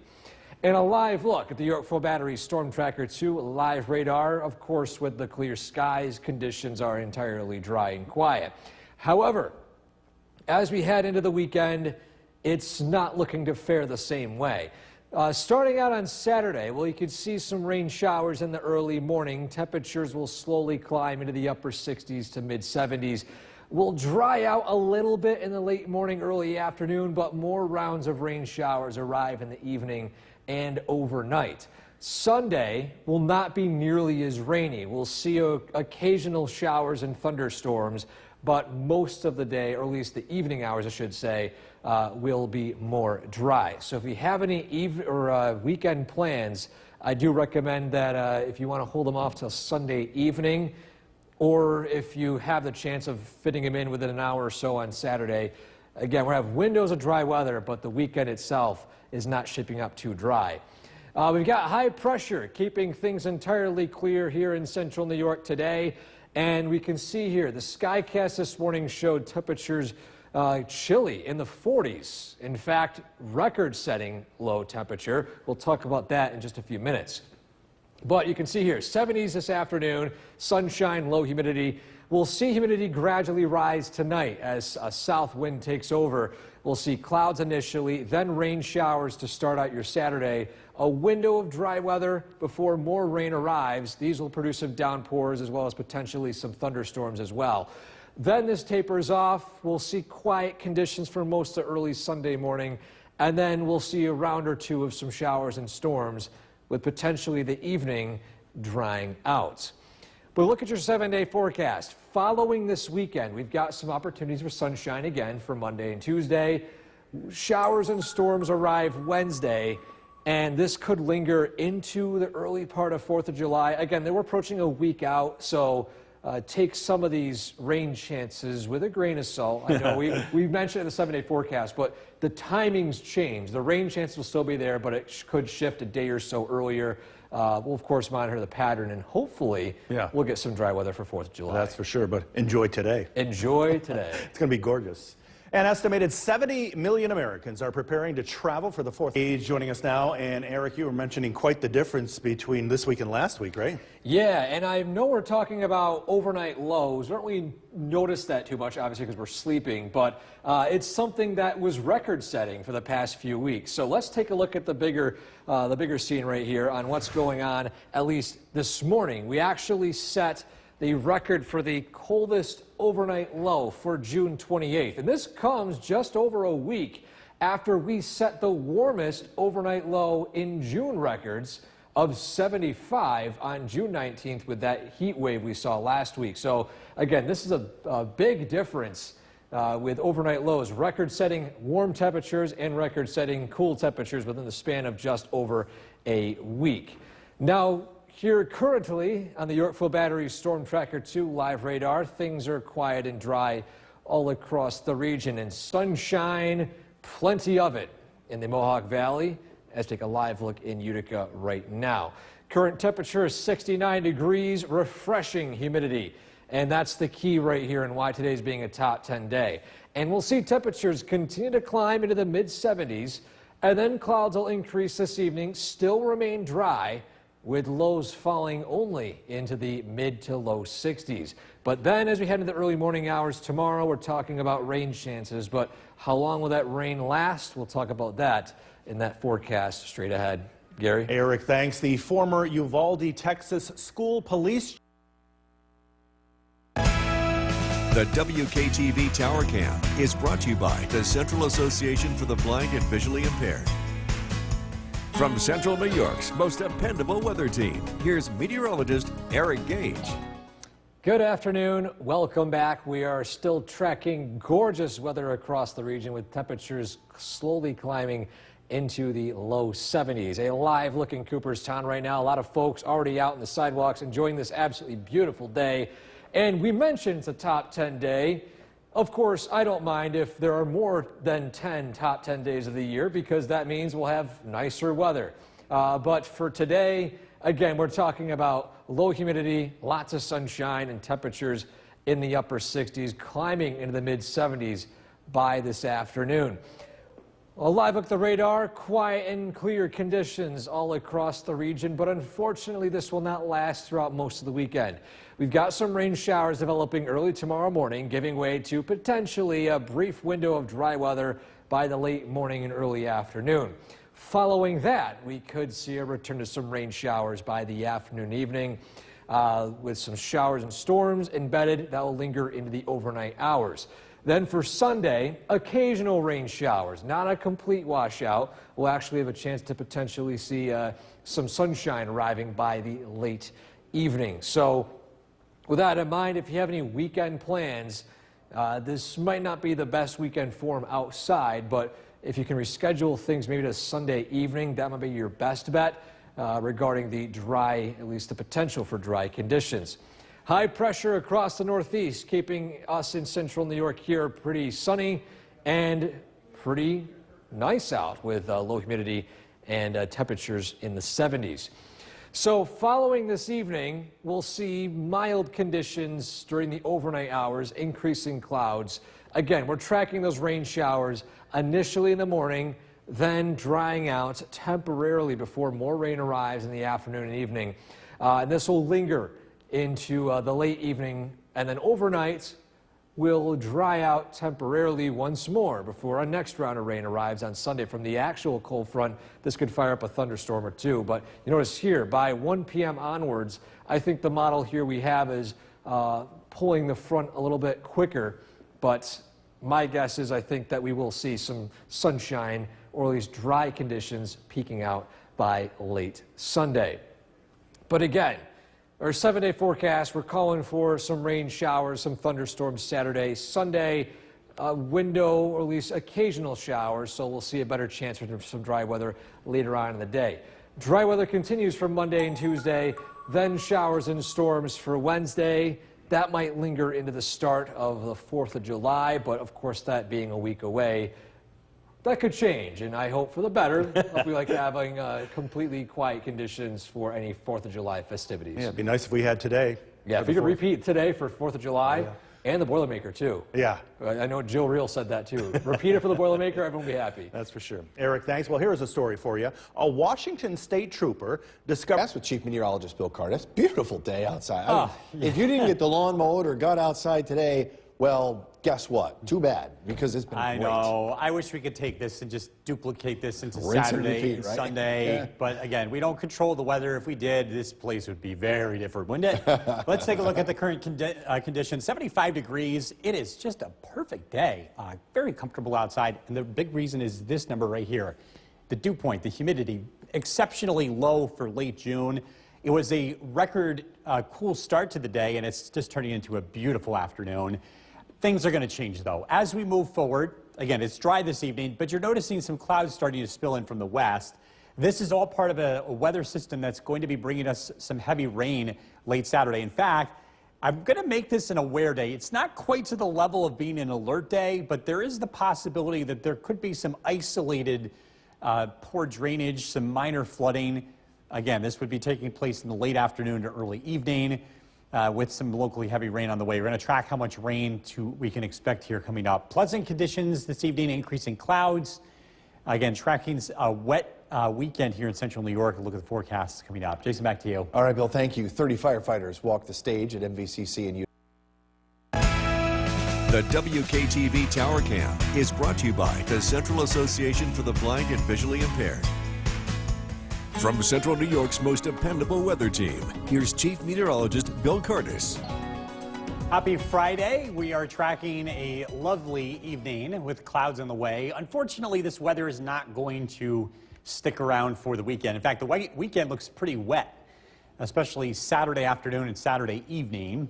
And a live look at the Yorkville Battery Storm Tracker 2 live radar. Of course, with the clear skies, conditions are entirely dry and quiet. However, as we head into the weekend, it's not looking to fare the same way. Starting out on Saturday, well, you could see some rain showers in the early morning. Temperatures will slowly climb into the upper 60s to mid 70s. Will dry out a little bit in the late morning, early afternoon, but more rounds of rain showers arrive in the evening and overnight. Sunday will not be nearly as rainy. We'll see occasional showers and thunderstorms, but most of the day, or at least the evening hours, I should say, will be more dry. So if you have any weekend plans, I do recommend that if you want to hold them off till Sunday evening, or if you have the chance of fitting them in within an hour or so on Saturday. Again, we have windows of dry weather, but the weekend itself is not shaping up too dry. We've got high pressure keeping things entirely clear here in central New York today. And we can see here, the Skycast this morning showed temperatures chilly in the 40s. In fact, record-setting low temperature. We'll talk about that in just a few minutes. But you can see here, 70s this afternoon, sunshine, low humidity. We'll see humidity gradually rise tonight as a south wind takes over. We'll see clouds initially, then rain showers to start out your Saturday. A window of dry weather before more rain arrives. These will produce some downpours as well as potentially some thunderstorms as well. Then this tapers off. We'll see quiet conditions for most of early Sunday morning, and then we'll see a round or two of some showers and storms, with potentially the evening drying out. But look at your 7-day forecast. Following this weekend, we've got some opportunities for sunshine again for Monday and Tuesday. Showers and storms arrive Wednesday, and this could linger into the early part of 4th of July. Again, they were approaching a week out, so take some of these rain chances with a grain of salt. I know we mentioned the 7-day forecast, but the timings change. The rain chances will still be there, but it could shift a day or so earlier. We'll, of course, monitor the pattern, and hopefully we'll get some dry weather for 4th of July. That's for sure, but enjoy today. Enjoy today. It's going to be gorgeous. An estimated 70 million Americans are preparing to travel for the 4th. Age joining us now, and Eric, you were mentioning quite the difference between this week and last week, right? Yeah, and I know we're talking about overnight lows. We don't really notice that too much, obviously, because we're sleeping, but it's something that was record-setting for the past few weeks. So let's take a look at the bigger scene right here on what's going on, at least this morning. We actually set the record for the coldest overnight low for June 28th. And this comes just over a week after we set the warmest overnight low in June records of 75 on June 19th with that heat wave we saw last week. So again, this is a big difference with overnight lows, record-setting warm temperatures and record-setting cool temperatures within the span of just over a week. Now, here currently on the Yorkville Battery Storm Tracker 2 live radar, things are quiet and dry all across the region, and sunshine, plenty of it in the Mohawk Valley. Let's take a live look in Utica right now. Current temperature is 69 degrees, refreshing humidity, and that's the key right here and why today's being a top 10 day. And we'll see temperatures continue to climb into the mid 70s, and then clouds will increase this evening, still remain dry, with lows falling only into the mid to low 60s. But then as we head into the early morning hours tomorrow, we're talking about rain chances. But how long will that rain last? We'll talk about that in that forecast straight ahead. Gary? Eric, thanks. The former Uvalde, Texas school police. The WKTV Tower Cam is brought to you by the Central Association for the Blind and Visually Impaired. From Central New York's most dependable weather team, here's meteorologist Eric Gage. Good afternoon. Welcome back. We are still tracking gorgeous weather across the region with temperatures slowly climbing into the low 70s. A live look in Cooperstown right now. A lot of folks already out on the sidewalks enjoying this absolutely beautiful day. And we mentioned it's a top 10 day. Of course, I don't mind if there are more than 10 top 10 days of the year because that means we'll have nicer weather. But for today, again, we're talking about low humidity, lots of sunshine, and temperatures in the upper 60s, climbing into the mid 70s by this afternoon. A live look at the radar, quiet and clear conditions all across the region, but unfortunately this will not last throughout most of the weekend. We've got some rain showers developing early tomorrow morning, giving way to potentially a brief window of dry weather by the late morning and early afternoon. Following that, we could see a return to some rain showers by the afternoon, evening, with some showers and storms embedded that will linger into the overnight hours. Then for Sunday, occasional rain showers, not a complete washout. We'll actually have a chance to potentially see some sunshine arriving by the late evening. So with that in mind, if you have any weekend plans, this might not be the best weekend for them outside, but if you can reschedule things maybe to Sunday evening, that might be your best bet regarding the dry, at least the potential for dry conditions. High pressure across the northeast, keeping us in central New York here pretty sunny and pretty nice out with low humidity and temperatures in the 70s. So following this evening, we'll see mild conditions during the overnight hours, increasing clouds. Again, we're tracking those rain showers initially in the morning, then drying out temporarily before more rain arrives in the afternoon and evening. And this will linger into the late evening, and then overnight will dry out temporarily once more before our next round of rain arrives on Sunday from the actual cold front. This could fire up a thunderstorm or two, but you notice here by 1 p.m. onwards, I think the model here we have is pulling the front a little bit quicker, but my guess is I think that we will see some sunshine or at least dry conditions peaking out by late Sunday. But again, our 7-day forecast, we're calling for some rain showers, some thunderstorms Saturday. Sunday, a window or at least occasional showers, so we'll see a better chance for some dry weather later on in the day. Dry weather continues for Monday and Tuesday, then showers and storms for Wednesday. That might linger into the start of the 4th of July, but of course that being a week away, that could change, and I hope for the better. Hope we like having completely quiet conditions for any 4th of July festivities. Yeah, it'd be nice if we had today. Yeah, if we could repeat today for 4th of July and the Boilermaker too. Yeah. I know Jill Reel said that too. Repeat it for the Boilermaker, everyone will be happy. That's for sure. Eric, thanks. Well, here's a story for you. A Washington State trooper discovered... That's with Chief Meteorologist Bill Curtis. Beautiful day outside. I mean, if you didn't get the lawn mowed or got outside today, well, guess what? Too bad, because it's been great. I know. I wish we could take this and just duplicate this into Rinse and Saturday repeat, and right? Sunday. Yeah. But again, we don't control the weather. If we did, this place would be very different, wouldn't it? Let's take a look at the current conditions. 75 degrees. It is just a perfect day. Very comfortable outside. And the big reason is this number right here. The dew point, the humidity, exceptionally low for late June. It was a record cool start to the day, and it's just turning into a beautiful afternoon. Things are going to change, though. As we move forward, again, it's dry this evening, but you're noticing some clouds starting to spill in from the west. This is all part of a weather system that's going to be bringing us some heavy rain late Saturday. In fact, I'm going to make this an aware day. It's not quite to the level of being an alert day, but there is the possibility that there could be some isolated poor drainage, some minor flooding. Again, this would be taking place in the late afternoon to early evening. With some locally heavy rain on the way. We're going to track how much rain we can expect here coming up. Pleasant conditions this evening, increasing clouds. Again, tracking a wet weekend here in central New York. Look at the forecasts coming up. Jason, back to you. All right, Bill, thank you. 30 firefighters walked the stage at MVCC in Utah. The WKTV Tower Cam is brought to you by the Central Association for the Blind and Visually Impaired. From Central New York's most dependable weather team, here's Chief Meteorologist Bill Curtis. Happy Friday. We are tracking a lovely evening with clouds on the way. Unfortunately, this weather is not going to stick around for the weekend. In fact, the weekend looks pretty wet, especially Saturday afternoon and Saturday evening.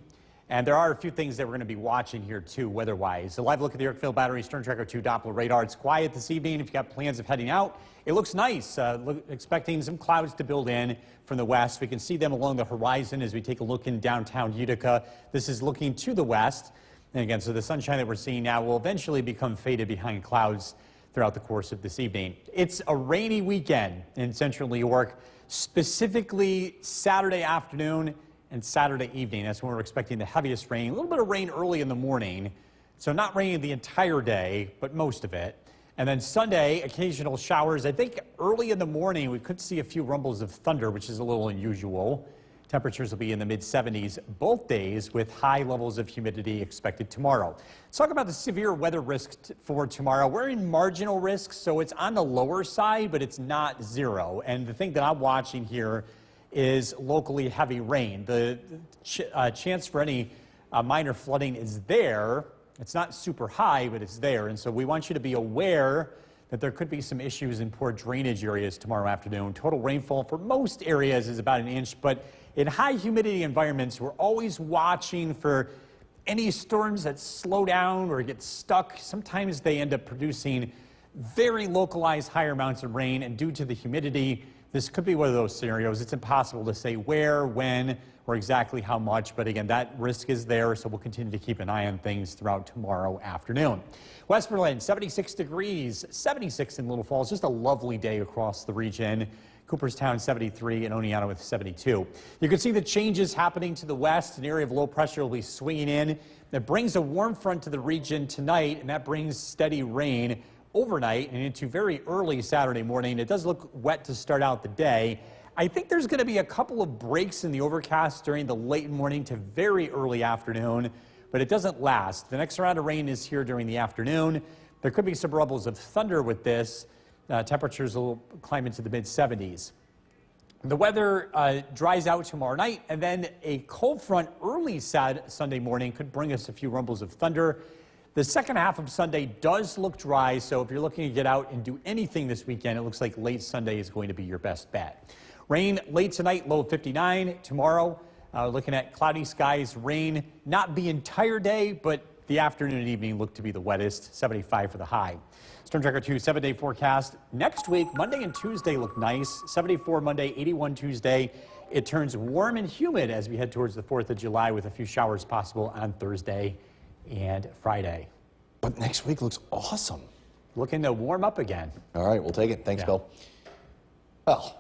And there are a few things that we're going to be watching here, too, weather-wise. A live look at the Yorkville Battery Storm Tracker 2 Doppler radar. It's quiet this evening. If you've got plans of heading out, it looks nice. Expecting some clouds to build in from the west. We can see them along the horizon as we take a look in downtown Utica. This is looking to the west. And again, so the sunshine that we're seeing now will eventually become faded behind clouds throughout the course of this evening. It's a rainy weekend in central New York, specifically Saturday afternoon and Saturday evening. That's when we're expecting the heaviest rain. A little bit of rain early in the morning. So not raining the entire day, but most of it. And then Sunday, occasional showers. I think early in the morning, we could see a few rumbles of thunder, which is a little unusual. Temperatures will be in the mid-70s both days with high levels of humidity expected tomorrow. Let's talk about the severe weather risk for tomorrow. We're in marginal risk, so it's on the lower side, but it's not zero. And the thing that I'm watching here is locally heavy rain. The chance for any minor flooding is there. It's not super high, but it's there. And so we want you to be aware that there could be some issues in poor drainage areas tomorrow afternoon. Total rainfall for most areas is about 1 inch, but in high humidity environments, we're always watching for any storms that slow down or get stuck. Sometimes they end up producing very localized higher amounts of rain, and due to the humidity, this could be one of those scenarios. It's impossible to say where, when, or exactly how much, but again, that risk is there, so we'll continue to keep an eye on things throughout tomorrow afternoon. West Berlin, 76 degrees, 76 in Little Falls, just a lovely day across the region. Cooperstown, 73, and Oneonta with 72. You can see the changes happening to the west. An area of low pressure will be swinging in. That brings a warm front to the region tonight, and that brings steady rain overnight and into very early Saturday morning. It does look wet to start out the day. I think there's going to be a couple of breaks in the overcast during the late morning to very early afternoon, but it doesn't last. The next round of rain is here during the afternoon. There could be some rumbles of thunder with this. Temperatures will climb into the mid-70s. The weather dries out tomorrow night, and then a cold front early Sunday morning could bring us a few rumbles of thunder. The second half of Sunday does look dry, so if you're looking to get out and do anything this weekend, it looks like late Sunday is going to be your best bet. Rain late tonight, low 59. Tomorrow, looking at cloudy skies, rain not the entire day, but the afternoon and evening look to be the wettest, 75 for the high. Storm Tracker 2 7-day forecast. Next week, Monday and Tuesday look nice. 74 Monday, 81 Tuesday. It turns warm and humid as we head towards the 4th of July with a few showers possible on Thursday and Friday. But next week looks awesome. Looking to warm up again. All right, we'll take it. Thanks, Yeah. Bill. Well,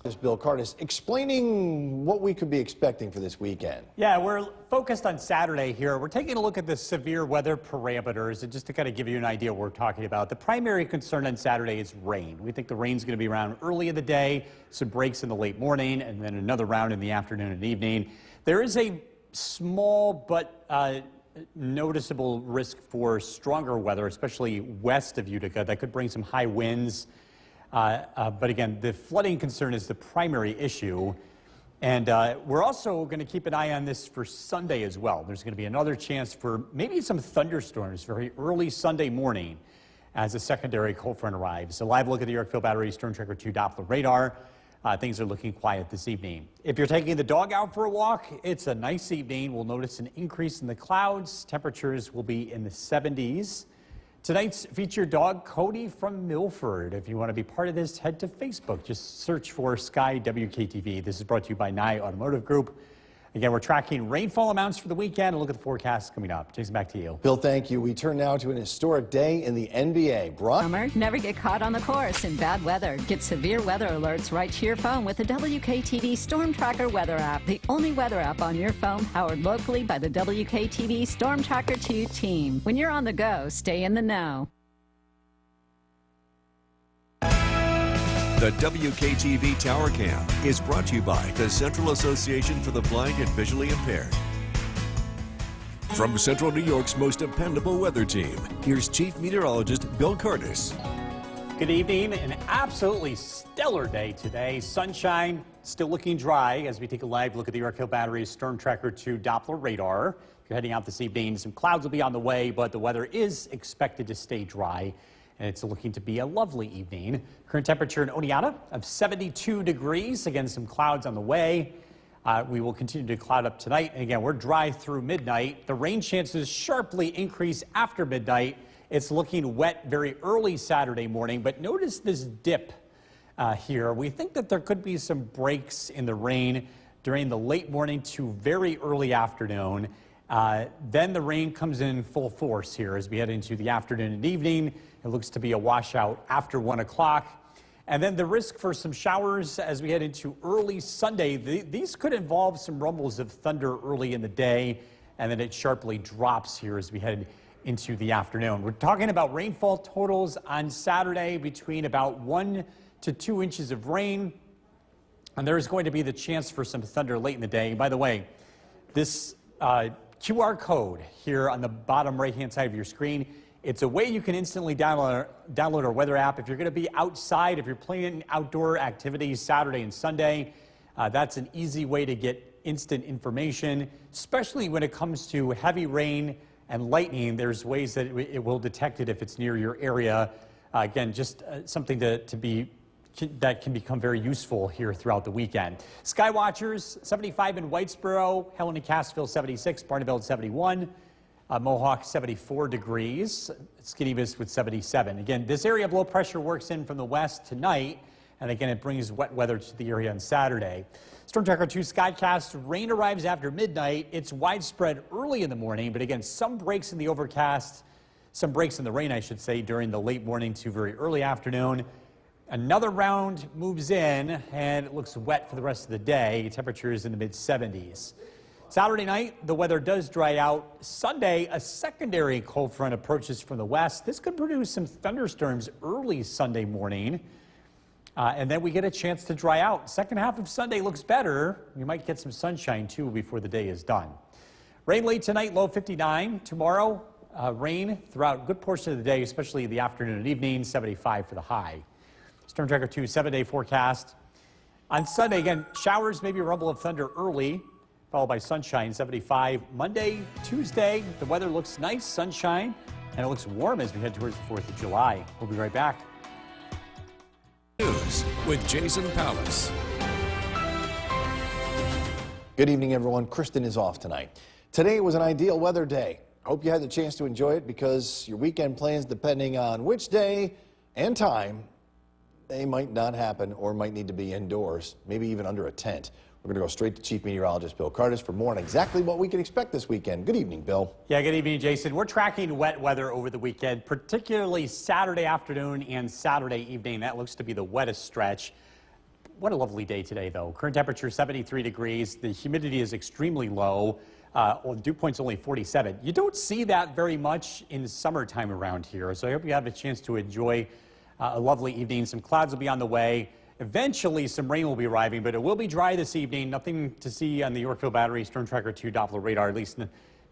this is Bill Curtis explaining what we could be expecting for this weekend. Yeah, we're focused on Saturday here. We're taking a look at the severe weather parameters, and just to kind of give you an idea what we're talking about. The primary concern on Saturday is rain. We think the rain's going to be around early in the day, some breaks in the late morning, and then another round in the afternoon and evening. There is a small but noticeable risk for stronger weather, especially west of Utica. That could bring some high winds. But again, the flooding concern is the primary issue. And we're also going to keep an eye on this for Sunday as well. There's going to be another chance for maybe some thunderstorms very early Sunday morning as a secondary cold front arrives. A live look at the Yorkville Battery Storm Tracker 2 Doppler radar. Things are looking quiet this evening. If you're taking the dog out for a walk, it's a nice evening. We'll notice an increase in the clouds. Temperatures will be in the 70s. Tonight's featured dog, Cody from Milford. If you want to be part of this, head to Facebook. Just search for Sky WKTV. This is brought to you by Nye Automotive Group. Again, we're tracking rainfall amounts for the weekend. A look at the forecast coming up. Jason, back to you. Bill, thank you. We turn now to an historic day in the NBA. Summer, never get caught on the course in bad weather. Get severe weather alerts right to your phone with the WKTV Storm Tracker weather app, the only weather app on your phone powered locally by the WKTV Storm Tracker 2 team. When you're on the go, stay in the know. The WKTV Tower Cam is brought to you by the Central Association for the Blind and Visually Impaired. From Central New York's most dependable weather team, here's Chief Meteorologist Bill Curtis. Good evening. An absolutely stellar day today. Sunshine, still looking dry as we take a live look at the Yorkville Battery Storm Tracker 2 Doppler radar. If you're heading out this evening, some clouds will be on the way, but the weather is expected to stay dry. And it's looking to be a lovely evening. Current temperature in Oneonta of 72 degrees. Again, some clouds on the way. We will continue to cloud up tonight. And again, we're dry through midnight. The rain chances sharply increase after midnight. It's looking wet very early Saturday morning, but notice this dip here. We think that there could be some breaks in the rain during the late morning to very early afternoon. Then the rain comes in full force here as we head into the afternoon and evening. It looks to be a washout after 1 o'clock. And then the risk for some showers as we head into early Sunday. These could involve some rumbles of thunder early in the day, and then it sharply drops here as we head into the afternoon. We're talking about rainfall totals on Saturday between about 1 to 2 inches of rain, and there is going to be the chance for some thunder late in the day. By the way, this QR code here on the bottom right-hand side of your screen, it's a way you can instantly download our weather app. If you're going to be outside, if you're planning outdoor activities Saturday and Sunday, that's an easy way to get instant information, especially when it comes to heavy rain and lightning. There's ways that it will detect it if it's near your area. Again, just something that can become very useful here throughout the weekend. Sky Watchers, 75 in Whitesboro, Helena Cassville 76, Barneveld 71. Mohawk 74 degrees, Skinny-Vis with 77. Again, this area of low pressure works in from the west tonight, and again, it brings wet weather to the area on Saturday. Storm Tracker 2 Skycast, rain arrives after midnight. It's widespread early in the morning, but again, some breaks in the overcast, some breaks in the rain, I should say, during the late morning to very early afternoon. Another round moves in, and it looks wet for the rest of the day. Temperatures in the mid-70s. Saturday night, the weather does dry out. Sunday, a secondary cold front approaches from the west. This could produce some thunderstorms early Sunday morning. And then we get a chance to dry out. Second half of Sunday looks better. We might get some sunshine, too, before the day is done. Rain late tonight, low 59. Tomorrow, rain throughout a good portion of the day, especially the afternoon and evening, 75 for the high. Storm Tracker 2 7-day forecast. On Sunday, again, showers, maybe a rumble of thunder early, followed by sunshine, 75. Monday, Tuesday, the weather looks nice, sunshine, and it looks warm as we head towards the 4th of July. We'll be right back. News with Jason Pallas. Good evening, everyone. Kristen is off tonight. Today was an ideal weather day. I hope you had the chance to enjoy it because your weekend plans, depending on which day and time, they might not happen or might need to be indoors, maybe even under a tent. We're going to go straight to Chief Meteorologist Bill Curtis for more on exactly what we can expect this weekend. Good evening, Bill. Yeah, good evening, Jason. We're tracking wet weather over the weekend, particularly Saturday afternoon and Saturday evening. That looks to be the wettest stretch. What a lovely day today, though. Current temperature 73 degrees. The humidity is extremely low. Dew point's only 47. You don't see that very much in summertime around here, so I hope you have a chance to enjoy a lovely evening. Some clouds will be on the way. Eventually, some rain will be arriving, but it will be dry this evening. Nothing to see on the Yorkville Battery Storm Tracker 2 Doppler radar, at least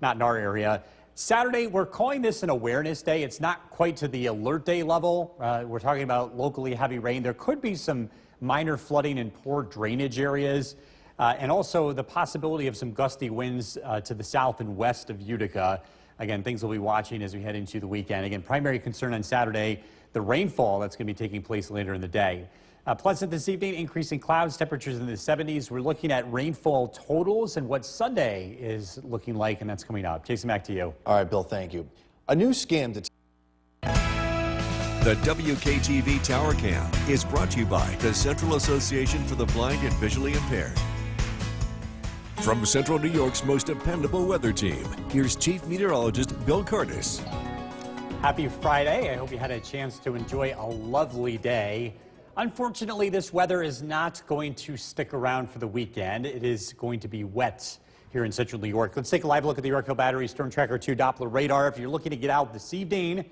not in our area. Saturday, we're calling this an awareness day. It's not quite to the alert day level. We're talking about locally heavy rain. There could be some minor flooding in poor drainage areas, and also the possibility of some gusty winds to the south and west of Utica. Again, things we'll be watching as we head into the weekend. Again, primary concern on Saturday, the rainfall that's going to be taking place later in the day. Pleasant this evening, increasing clouds, temperatures in the 70s. We're looking at rainfall totals and what Sunday is looking like, and that's coming up. Jason, back to you. All right, Bill, thank you. A new scam detected. The WKTV Tower Cam is brought to you by the Central Association for the Blind and Visually Impaired. From Central New York's most dependable weather team, here's Chief Meteorologist Bill Curtis. Happy Friday. I hope you had a chance to enjoy a lovely day. Unfortunately, this weather is not going to stick around for the weekend. It is going to be wet here in central New York. Let's take a live look at the Yorkville Battery Storm Tracker 2 Doppler radar. If you're looking to get out this evening,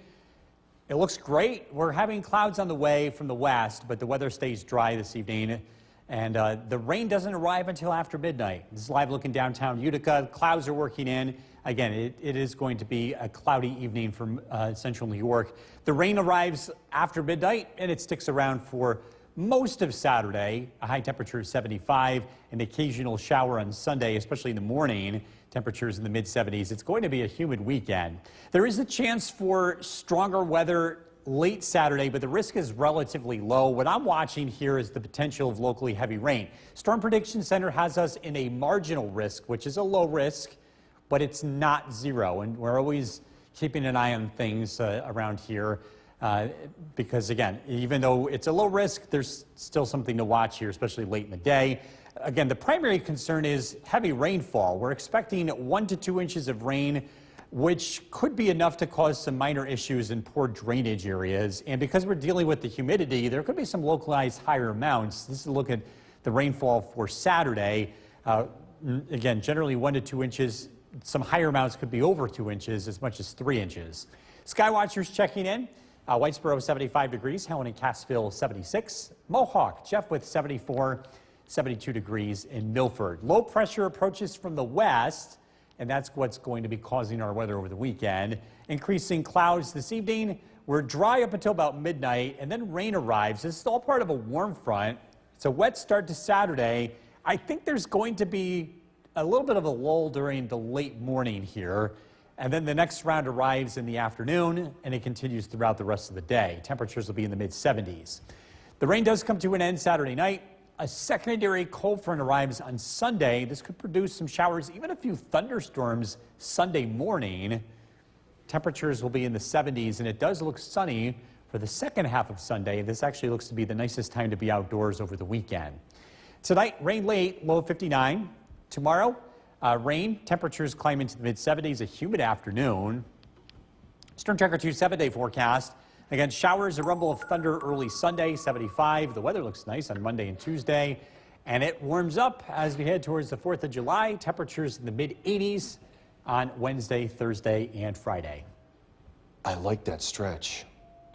it looks great. We're having clouds on the way from the west, but the weather stays dry this evening. And the rain doesn't arrive until after midnight. This is live looking downtown Utica. Clouds are working in. Again, it is going to be a cloudy evening from central New York. The rain arrives after midnight, and it sticks around for most of Saturday. A high temperature of 75, an occasional shower on Sunday, especially in the morning. Temperatures in the mid-70s. It's going to be a humid weekend. There is a chance for stronger weather late Saturday, but the risk is relatively low. What I'm watching here is the potential of locally heavy rain. Storm Prediction Center has us in a marginal risk, which is a low risk, but it's not zero. And we're always keeping an eye on things around here because, again, even though it's a low risk, there's still something to watch here, especially late in the day. Again, the primary concern is heavy rainfall. We're expecting 1 to 2 inches of rain, which could be enough to cause some minor issues in poor drainage areas. And because we're dealing with the humidity, there could be some localized higher amounts. This is a look at the rainfall for Saturday. Again, generally 1 to 2 inches. Some higher amounts could be over 2 inches, as much as 3 inches. Skywatchers checking in. Whitesboro 75 degrees, Helen and Cassville 76. Mohawk, Jeff with 74, 72 degrees in Milford. Low pressure approaches from the west, and that's what's going to be causing our weather over the weekend. Increasing clouds this evening. We're dry up until about midnight, and then rain arrives. This is all part of a warm front. It's a wet start to Saturday. I think there's going to be a little bit of a lull during the late morning here, and then the next round arrives in the afternoon, and it continues throughout the rest of the day. Temperatures will be in the mid-70s. The rain does come to an end Saturday night. A secondary cold front arrives on Sunday. This could produce some showers, even a few thunderstorms Sunday morning. Temperatures will be in the 70s, and it does look sunny for the second half of Sunday. This actually looks to be the nicest time to be outdoors over the weekend. Tonight, rain late, low 59. Tomorrow, rain, temperatures climb into the mid-70s, a humid afternoon. Storm Tracker 2 7-day forecast. Again, showers, a rumble of thunder early Sunday, 75. The weather looks nice on Monday and Tuesday. And it warms up as we head towards the 4th of July. Temperatures in the mid-80s on Wednesday, Thursday, and Friday. I like that stretch.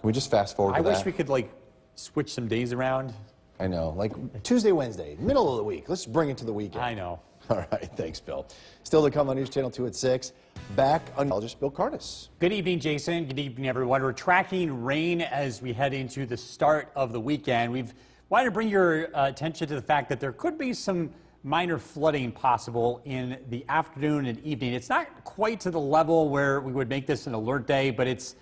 Can we just fast forward to that? I wish we could, like, switch some days around. I know, like Tuesday, Wednesday, middle of the week. Let's bring it to the weekend. I know. All right, thanks, Bill. Still to come on News Channel 2 at 6. Back on meteorologist Bill Curtis. Good evening, Jason. Good evening, everyone. We're tracking rain as we head into the start of the weekend. We've wanted to bring your attention to the fact that there could be some minor flooding possible in the afternoon and evening. It's not quite to the level where we would make this an alert day, but it's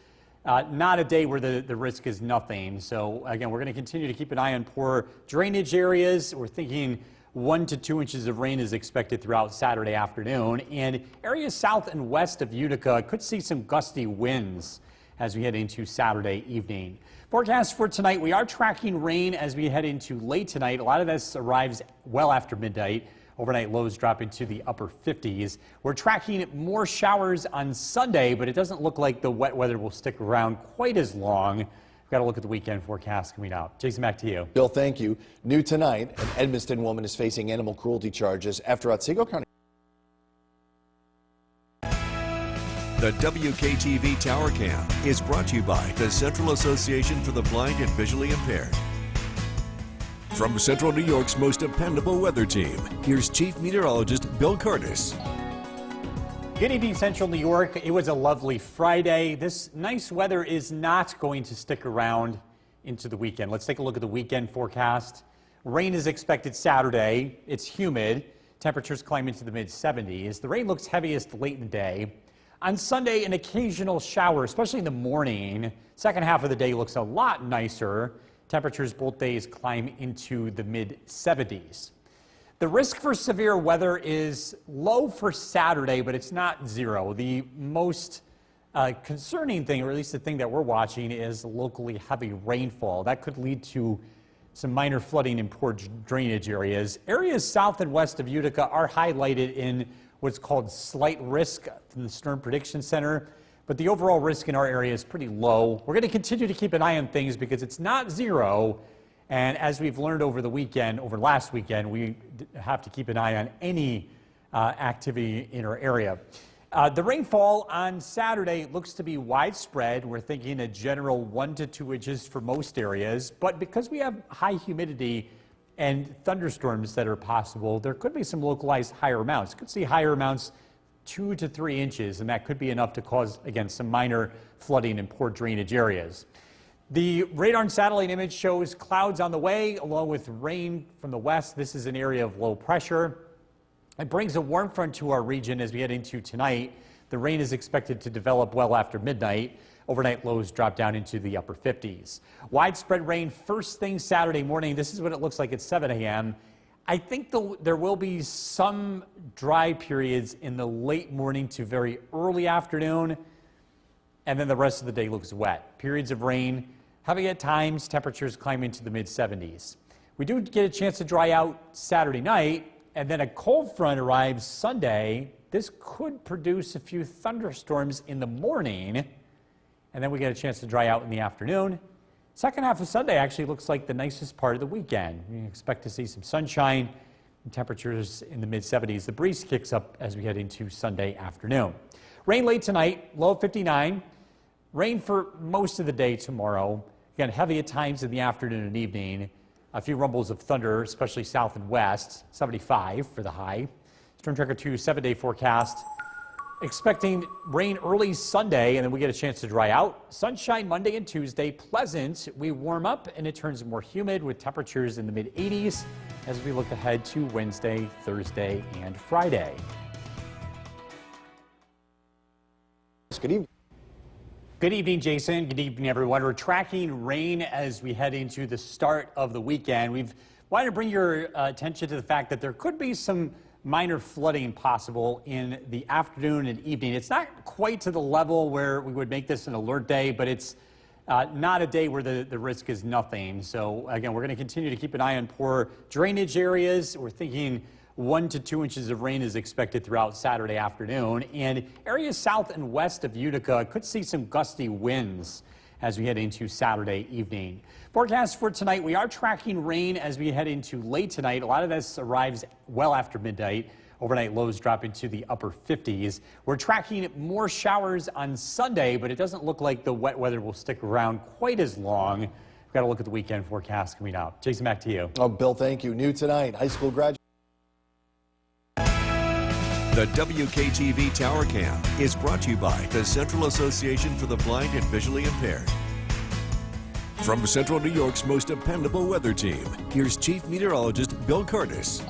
not a day where the risk is nothing. So, again, we're going to continue to keep an eye on poor drainage areas. We're thinking 1 to 2 inches of rain is expected throughout Saturday afternoon, and areas south and west of Utica could see some gusty winds as we head into Saturday evening. Forecast for tonight, we are tracking rain as we head into late tonight. A lot of this arrives well after midnight. Overnight lows drop into the upper 50s. We're tracking more showers on Sunday, but it doesn't look like the wet weather will stick around quite as long. We've got to look at the weekend forecast coming out. Jason, back to you. Bill, thank you. New tonight, an Edmonston woman is facing animal cruelty charges after Otsego County. The WKTV Tower Cam is brought to you by the Central Association for the Blind and Visually Impaired. From Central New York's most dependable weather team, here's Chief Meteorologist Bill Curtis. Good evening, Central New York. It was a lovely Friday. This nice weather is not going to stick around into the weekend. Let's take a look at the weekend forecast. Rain is expected Saturday. It's humid. Temperatures climb into the mid-70s. The rain looks heaviest late in the day. On Sunday, an occasional shower, especially in the morning. Second half of the day looks a lot nicer. Temperatures both days climb into the mid-70s. The risk for severe weather is low for Saturday, but it's not zero. The most concerning thing, or at least the thing that we're watching, is locally heavy rainfall. That could lead to some minor flooding in poor drainage areas. Areas south and west of Utica are highlighted in what's called slight risk from the Storm Prediction Center, but the overall risk in our area is pretty low. We're going to continue to keep an eye on things because it's not zero, and as we've learned over the weekend, over last weekend, we have to keep an eye on any activity in our area. The rainfall on Saturday looks to be widespread. We're thinking a general 1 to 2 inches for most areas, but because we have high humidity and thunderstorms that are possible, there could be some localized higher amounts. Could see higher amounts 2 to 3 inches, and that could be enough to cause, again, some minor flooding in poor drainage areas. The radar and satellite image shows clouds on the way, along with rain from the west. This is an area of low pressure. It brings a warm front to our region as we head into tonight. The rain is expected to develop well after midnight. Overnight lows drop down into the upper 50s. Widespread rain first thing Saturday morning. This is what it looks like at 7 a.m. I think there will be some dry periods in the late morning to very early afternoon, and then the rest of the day looks wet. Periods of rain, heavy at times, temperatures climb into the mid-70s. We do get a chance to dry out Saturday night, and then a cold front arrives Sunday. This could produce a few thunderstorms in the morning, and then we get a chance to dry out in the afternoon. Second half of Sunday actually looks like the nicest part of the weekend. We expect to see some sunshine and temperatures in the mid-70s. The breeze kicks up as we head into Sunday afternoon. Rain late tonight, low of 59. Rain for most of the day tomorrow. Again, heavy at times in the afternoon and evening. A few rumbles of thunder, especially south and west. 75 for the high. Storm Tracker 2 7-day forecast. Expecting rain early Sunday, and then we get a chance to dry out. Sunshine Monday and Tuesday, pleasant. We warm up, and it turns more humid with temperatures in the mid-80s as we look ahead to Wednesday, Thursday, and Friday. Good evening. Good evening, Jason. Good evening, everyone. We're tracking rain as we head into the start of the weekend. We've wanted to bring your attention to the fact that there could be some minor flooding possible in the afternoon and evening. It's not quite to the level where we would make this an alert day, but it's not a day where the risk is nothing. So again, we're going to continue to keep an eye on poor drainage areas. We're thinking 1 to 2 inches of rain is expected throughout Saturday afternoon, and areas south and west of Utica could see some gusty winds as we head into Saturday evening. Forecast for tonight, we are tracking rain as we head into late tonight. A lot of this arrives well after midnight. Overnight lows drop into the upper 50s. We're tracking more showers on Sunday, but it doesn't look like the wet weather will stick around quite as long. We've got to look at the weekend forecast coming up. Jason, back to you. Oh, Bill, thank you. New tonight, high school graduates. The WKTV Tower Cam is brought to you by the Central Association for the Blind and Visually Impaired. From Central New York's most dependable weather team, here's Chief Meteorologist Bill Curtis.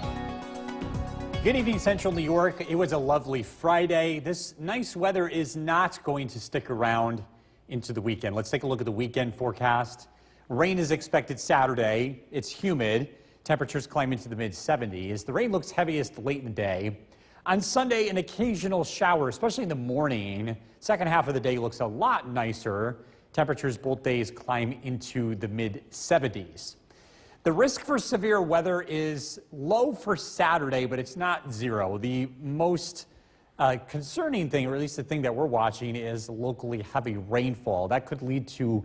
Good evening, Central New York. It was a lovely Friday. This nice weather is not going to stick around into the weekend. Let's take a look at the weekend forecast. Rain is expected Saturday. It's humid. Temperatures climb into the mid-70s. The rain looks heaviest late in the day. On Sunday, an occasional shower, especially in the morning. Second half of the day looks a lot nicer. Temperatures both days climb into the mid-70s. The risk for severe weather is low for Saturday, but it's not zero. The most concerning thing, or at least the thing that we're watching, is locally heavy rainfall. That could lead to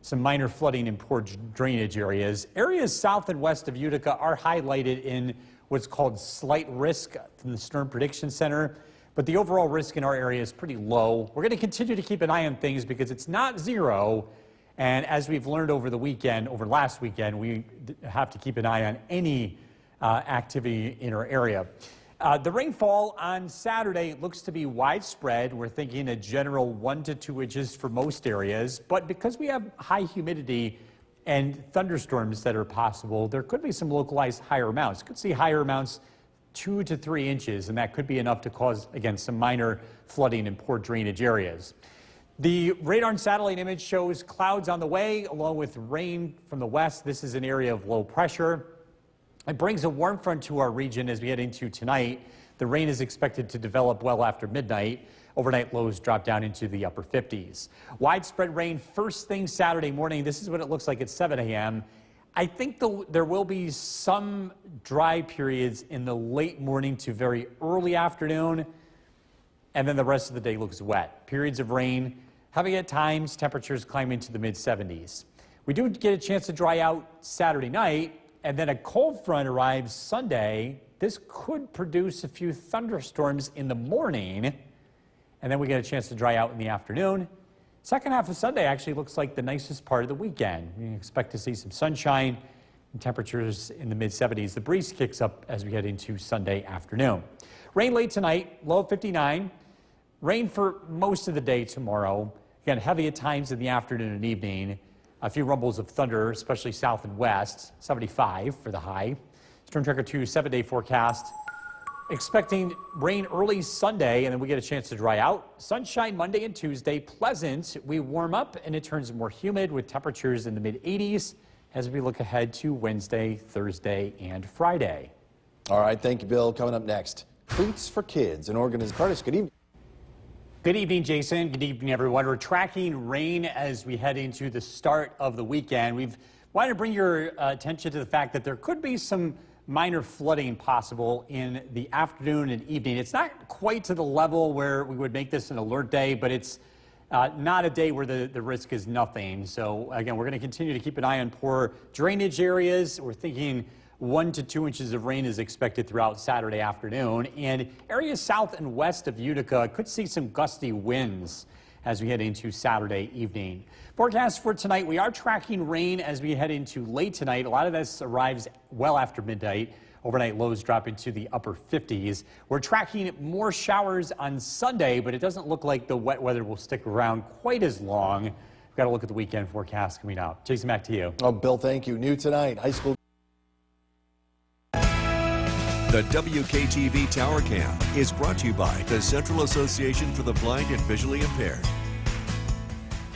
some minor flooding in poor drainage areas. Areas south and west of Utica are highlighted in what's called slight risk from the Storm Prediction Center, but the overall risk in our area is pretty low. We're going to continue to keep an eye on things because it's not zero, and as we've learned over last weekend, we have to keep an eye on any activity in our area. The rainfall on Saturday looks to be widespread. We're thinking a general 1 to 2 inches for most areas, but because we have high humidity and thunderstorms that are possible, there could be some localized higher amounts. Could see higher amounts 2 to 3 inches, and that could be enough to cause, again, some minor flooding in poor drainage areas. The radar and satellite image shows clouds on the way, along with rain from the west. This is an area of low pressure. It brings a warm front to our region as we head into tonight. The rain is expected to develop well after midnight. Overnight lows drop down into the upper 50s. Widespread rain first thing Saturday morning. This is what it looks like at 7 a.m. I think there will be some dry periods in the late morning to very early afternoon, and then the rest of the day looks wet. Periods of rain, heavy at times, temperatures climb into the mid-70s. We do get a chance to dry out Saturday night, and then a cold front arrives Sunday. This could produce a few thunderstorms in the morning, and then we get a chance to dry out in the afternoon. Second half of Sunday actually looks like the nicest part of the weekend. We expect to see some sunshine and temperatures in the mid-70s. The breeze kicks up as we head into Sunday afternoon. Rain late tonight, low of 59. Rain for most of the day tomorrow. Again, heavy at times in the afternoon and evening. A few rumbles of thunder, especially south and west. 75 for the high. Storm Tracker 2 7-day forecast. Expecting rain early Sunday, and then we get a chance to dry out. Sunshine Monday and Tuesday, pleasant. We warm up, and it turns more humid with temperatures in the mid-80s as we look ahead to Wednesday, Thursday, and Friday. All right, thank you, Bill. Coming up next, Treats for Kids, an organization. Curtis, good evening. Good evening, Jason. Good evening, everyone. We're tracking rain as we head into the start of the weekend. We've wanted to bring your attention to the fact that there could be some minor flooding possible in the afternoon and evening. It's not quite to the level where we would make this an alert day, but it's not a day where the risk is nothing. So again, we're going to continue to keep an eye on poor drainage areas. We're thinking 1 to 2 inches of rain is expected throughout Saturday afternoon, and areas south and west of Utica could see some gusty winds as we head into Saturday evening. Forecast for tonight, we are tracking rain as we head into late tonight. A lot of this arrives well after midnight. Overnight lows drop into the upper 50s. We're tracking more showers on Sunday, but it doesn't look like the wet weather will stick around quite as long. We've got to look at the weekend forecast coming out. Jason, back to you. Oh, Bill, thank you. New tonight, high school. The WKTV Tower Cam is brought to you by the Central Association for the Blind and Visually Impaired.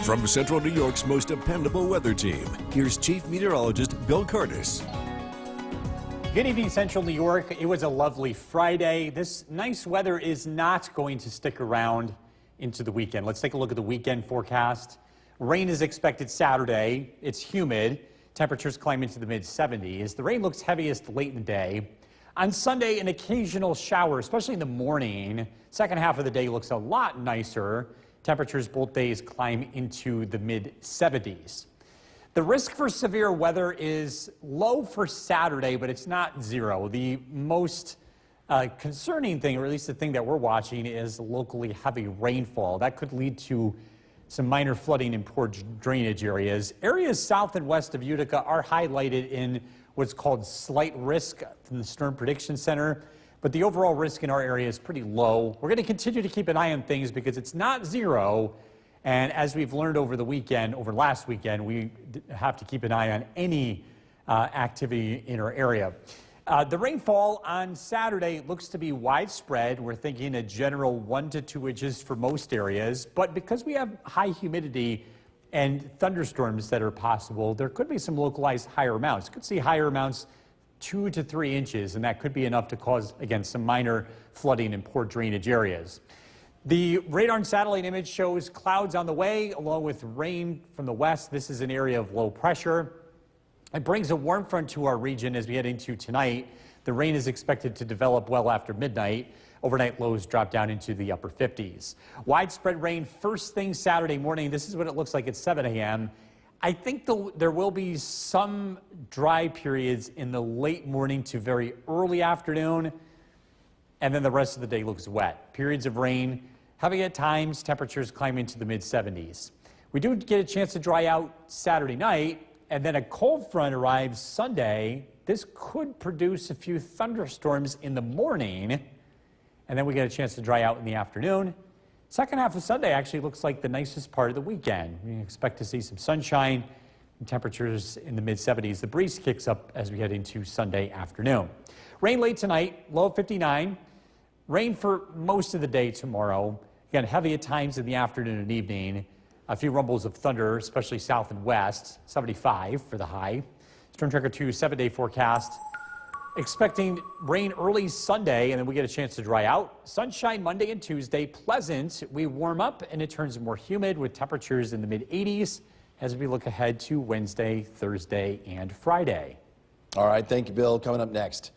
From Central New York's most dependable weather team, here's Chief Meteorologist Bill Curtis. Good evening, Central New York. It was a lovely Friday. This nice weather is not going to stick around into the weekend. Let's take a look at the weekend forecast. Rain is expected Saturday. It's humid. Temperatures climb into the mid-70s. The rain looks heaviest late in the day. On Sunday, an occasional shower, especially in the morning. Second half of the day looks a lot nicer. Temperatures both days climb into the mid-70s. The risk for severe weather is low for Saturday, but it's not zero. The most concerning thing, or at least the thing that we're watching, is locally heavy rainfall. That could lead to some minor flooding in poor drainage areas. Areas south and west of Utica are highlighted in what's called slight risk from the Storm Prediction Center, but the overall risk in our area is pretty low. We're going to continue to keep an eye on things because it's not zero, and as we've learned over last weekend, we have to keep an eye on any activity in our area. The rainfall on Saturday looks to be widespread. We're thinking a general 1 to 2 inches for most areas, but because we have high humidity and thunderstorms that are possible, there could be some localized higher amounts. Could see higher amounts 2 to 3 inches, and that could be enough to cause, again, some minor flooding in poor drainage areas. The radar and satellite image shows clouds on the way, along with rain from the west. This is an area of low pressure. It brings a warm front to our region as we head into tonight. The rain is expected to develop well after midnight. Overnight lows drop down into the upper 50s. Widespread rain first thing Saturday morning. This is what it looks like at 7 a.m. I think there will be some dry periods in the late morning to very early afternoon, and then the rest of the day looks wet. Periods of rain, heavy at times, temperatures climb into the mid-70s. We do get a chance to dry out Saturday night, and then a cold front arrives Sunday. This could produce a few thunderstorms in the morning, and then we get a chance to dry out in the afternoon. Second half of Sunday actually looks like the nicest part of the weekend. We expect to see some sunshine and temperatures in the mid-70s. The breeze kicks up as we head into Sunday afternoon. Rain late tonight, low of 59. Rain for most of the day tomorrow. Again, heavy at times in the afternoon and evening. A few rumbles of thunder, especially south and west. 75 for the high. Storm Tracker 2 7-day forecast. Expecting rain early Sunday, and then we get a chance to dry out. Sunshine Monday and Tuesday, pleasant. We warm up, and it turns more humid with temperatures in the mid-80s as we look ahead to Wednesday, Thursday, and Friday. All right, thank you, Bill. Coming up next,